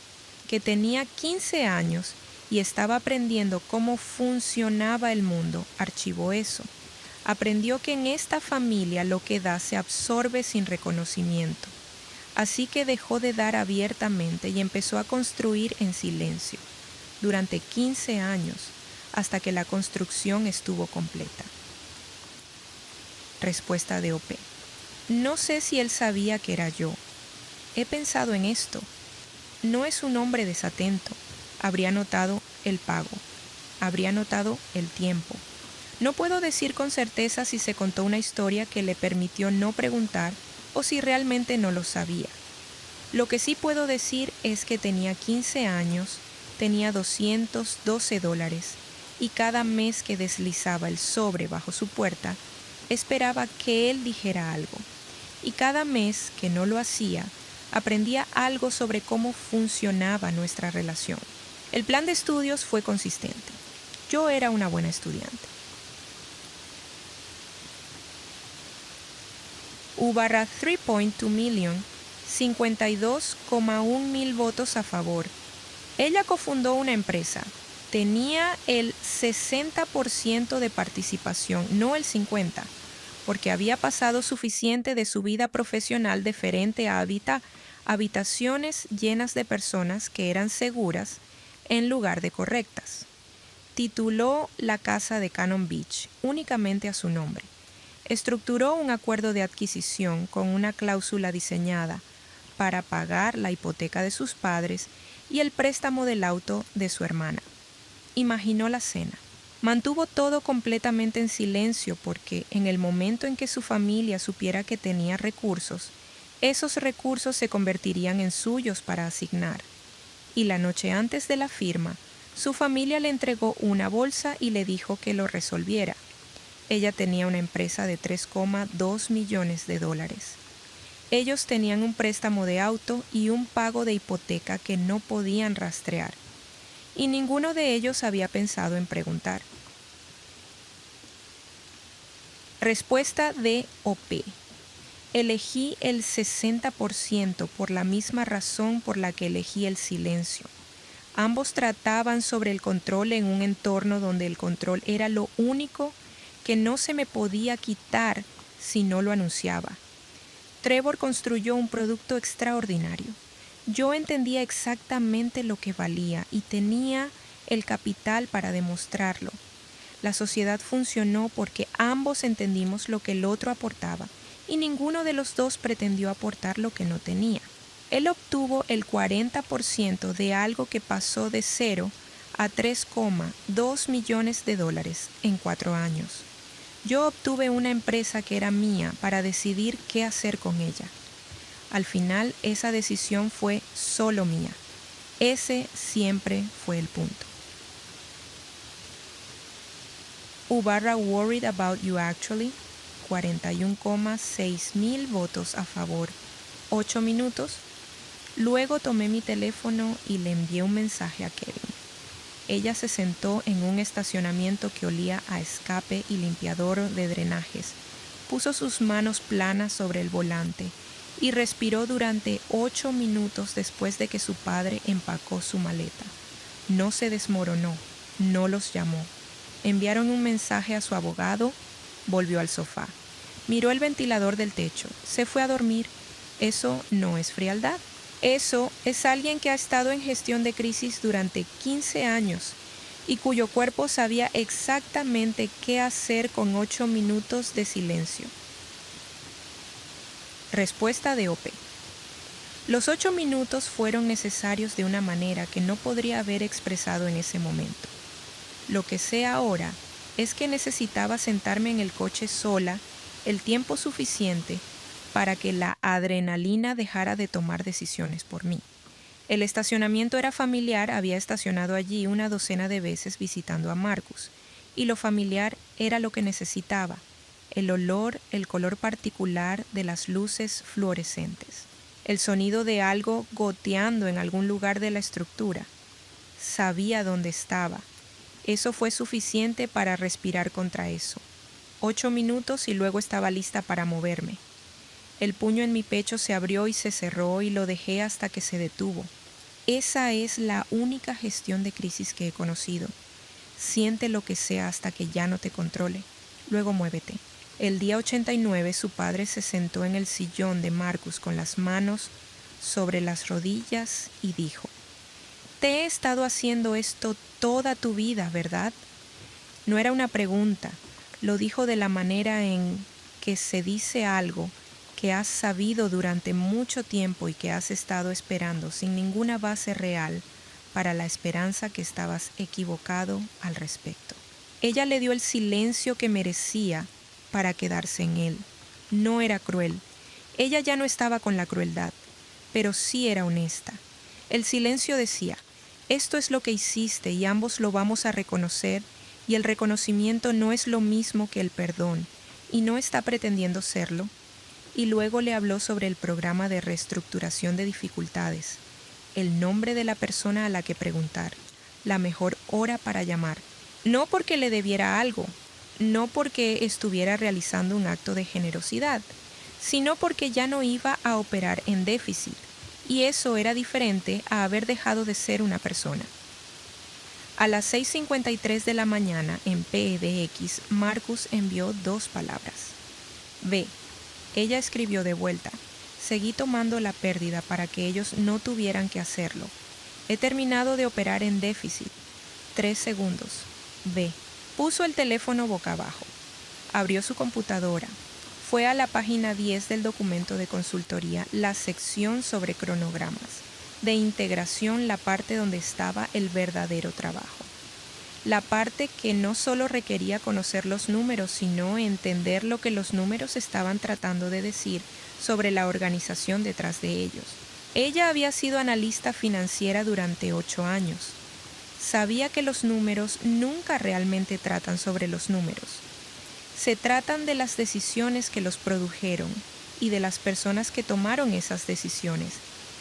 que tenía 15 años y estaba aprendiendo cómo funcionaba el mundo, archivó eso. Aprendió que en esta familia lo que da se absorbe sin reconocimiento. Así que dejó de dar abiertamente y empezó a construir en silencio, durante 15 años, hasta que la construcción estuvo completa. Respuesta de OP. No sé si él sabía que era yo. He pensado en esto. No es un hombre desatento. Habría notado el pago. Habría notado el tiempo. No puedo decir con certeza si se contó una historia que le permitió no preguntar o si realmente no lo sabía. Lo que sí puedo decir es que tenía 15 años, tenía $212 y cada mes que deslizaba el sobre bajo su puerta, esperaba que él dijera algo. Y cada mes que no lo hacía, aprendía algo sobre cómo funcionaba nuestra relación. El plan de estudios fue consistente. Yo era una buena estudiante. U/3.2 million, 52,1 mil votos a favor. Ella cofundó una empresa. Tenía el 60% de participación, no el 50%, porque había pasado suficiente de su vida profesional diferente a habitaciones llenas de personas que eran seguras en lugar de correctas. Tituló la casa de Cannon Beach únicamente a su nombre. Estructuró un acuerdo de adquisición con una cláusula diseñada para pagar la hipoteca de sus padres y el préstamo del auto de su hermana. Imaginó la cena. Mantuvo todo completamente en silencio porque en el momento en que su familia supiera que tenía recursos, esos recursos se convertirían en suyos para asignar. Y la noche antes de la firma, su familia le entregó una bolsa y le dijo que lo resolviera. Ella tenía una empresa de $3,2 millones. Ellos tenían un préstamo de auto y un pago de hipoteca que no podían rastrear. Y ninguno de ellos había pensado en preguntar. Respuesta de OP. Elegí el 60% por la misma razón por la que elegí el silencio. Ambos trataban sobre el control en un entorno donde el control era lo único que no se me podía quitar si no lo anunciaba. Trevor construyó un producto extraordinario. Yo entendía exactamente lo que valía y tenía el capital para demostrarlo. La sociedad funcionó porque ambos entendimos lo que el otro aportaba y ninguno de los dos pretendió aportar lo que no tenía. Él obtuvo el 40% de algo que pasó de 0 a $3,2 millones en 4 años. Yo obtuve una empresa que era mía para decidir qué hacer con ella. Al final, esa decisión fue solo mía. Ese siempre fue el punto. U/Worried About You Actually, 41,6 mil votos a favor, 8 minutos. Luego tomé mi teléfono y le envié un mensaje a Kevin. Ella se sentó en un estacionamiento que olía a escape y limpiador de drenajes, puso sus manos planas sobre el volante y respiró durante 8 minutos después de que su padre empacó su maleta. No se desmoronó, no los llamó. Enviaron un mensaje a su abogado, volvió al sofá. Miró el ventilador del techo, se fue a dormir. Eso no es frialdad. Eso es alguien que ha estado en gestión de crisis durante 15 años y cuyo cuerpo sabía exactamente qué hacer con 8 minutos de silencio. Respuesta de OP. Los 8 minutos fueron necesarios de una manera que no podría haber expresado en ese momento. Lo que sé ahora es que necesitaba sentarme en el coche sola el tiempo suficiente para que la adrenalina dejara de tomar decisiones por mí. El estacionamiento era familiar, había estacionado allí una docena de veces visitando a Marcus, y lo familiar era lo que necesitaba, el olor, el color particular de las luces fluorescentes, el sonido de algo goteando en algún lugar de la estructura. Sabía dónde estaba. Eso fue suficiente para respirar contra eso. 8 minutos y luego estaba lista para moverme. El puño en mi pecho se abrió y se cerró y lo dejé hasta que se detuvo. Esa es la única gestión de crisis que he conocido. Siente lo que sea hasta que ya no te controle. Luego muévete. El día 89 su padre se sentó en el sillón de Marcus con las manos sobre las rodillas y dijo: «Te he estado haciendo esto toda tu vida, ¿verdad?». No era una pregunta. Lo dijo de la manera en que se dice algo que has sabido durante mucho tiempo y que has estado esperando sin ninguna base real para la esperanza que estabas equivocado al respecto. Ella le dio el silencio que merecía para quedarse en él. No era cruel. Ella ya no estaba con la crueldad, pero sí era honesta. El silencio decía, esto es lo que hiciste y ambos lo vamos a reconocer, y el reconocimiento no es lo mismo que el perdón, y no está pretendiendo serlo. Y luego le habló sobre el programa de reestructuración de dificultades, el nombre de la persona a la que preguntar, la mejor hora para llamar. No porque le debiera algo, no porque estuviera realizando un acto de generosidad, sino porque ya no iba a operar en déficit, y eso era diferente a haber dejado de ser una persona. A las 6:53 de la mañana en PBX, Marcus envió 2 palabras. Ve. Ella escribió de vuelta. Seguí tomando la pérdida para que ellos no tuvieran que hacerlo. He terminado de operar en déficit. 3 segundos. Ve. Puso el teléfono boca abajo. Abrió su computadora. Fue a la página 10 del documento de consultoría, la sección sobre cronogramas. De integración, la parte donde estaba el verdadero trabajo. La parte que no solo requería conocer los números, sino entender lo que los números estaban tratando de decir sobre la organización detrás de ellos. Ella había sido analista financiera durante 8 años. Sabía que los números nunca realmente tratan sobre los números. Se tratan de las decisiones que los produjeron y de las personas que tomaron esas decisiones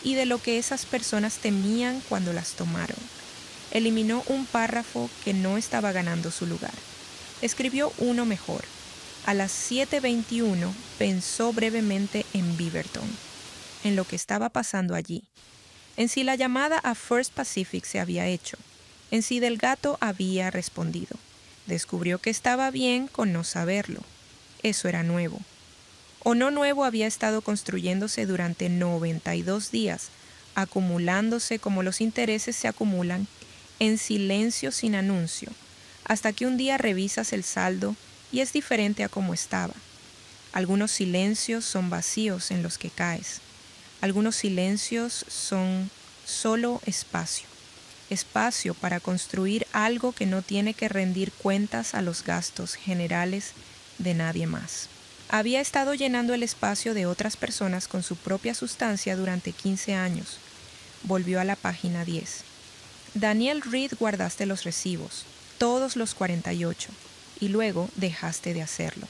y de lo que esas personas temían cuando las tomaron. Eliminó un párrafo que no estaba ganando su lugar. Escribió uno mejor. A las 7:21 pensó brevemente en Beaverton, en lo que estaba pasando allí, en si la llamada a First Pacific se había hecho, en si Del Gato había respondido. Descubrió que estaba bien con no saberlo. Eso era nuevo. O no nuevo, había estado construyéndose durante 92 días, acumulándose como los intereses se acumulan, en silencio sin anuncio, hasta que un día revisas el saldo y es diferente a como estaba. Algunos silencios son vacíos en los que caes. Algunos silencios son solo espacio. Espacio para construir algo que no tiene que rendir cuentas a los gastos generales de nadie más. Había estado llenando el espacio de otras personas con su propia sustancia durante 15 años. Volvió a la página 10. Daniel Reed, guardaste los recibos, todos los 48, y luego dejaste de hacerlo.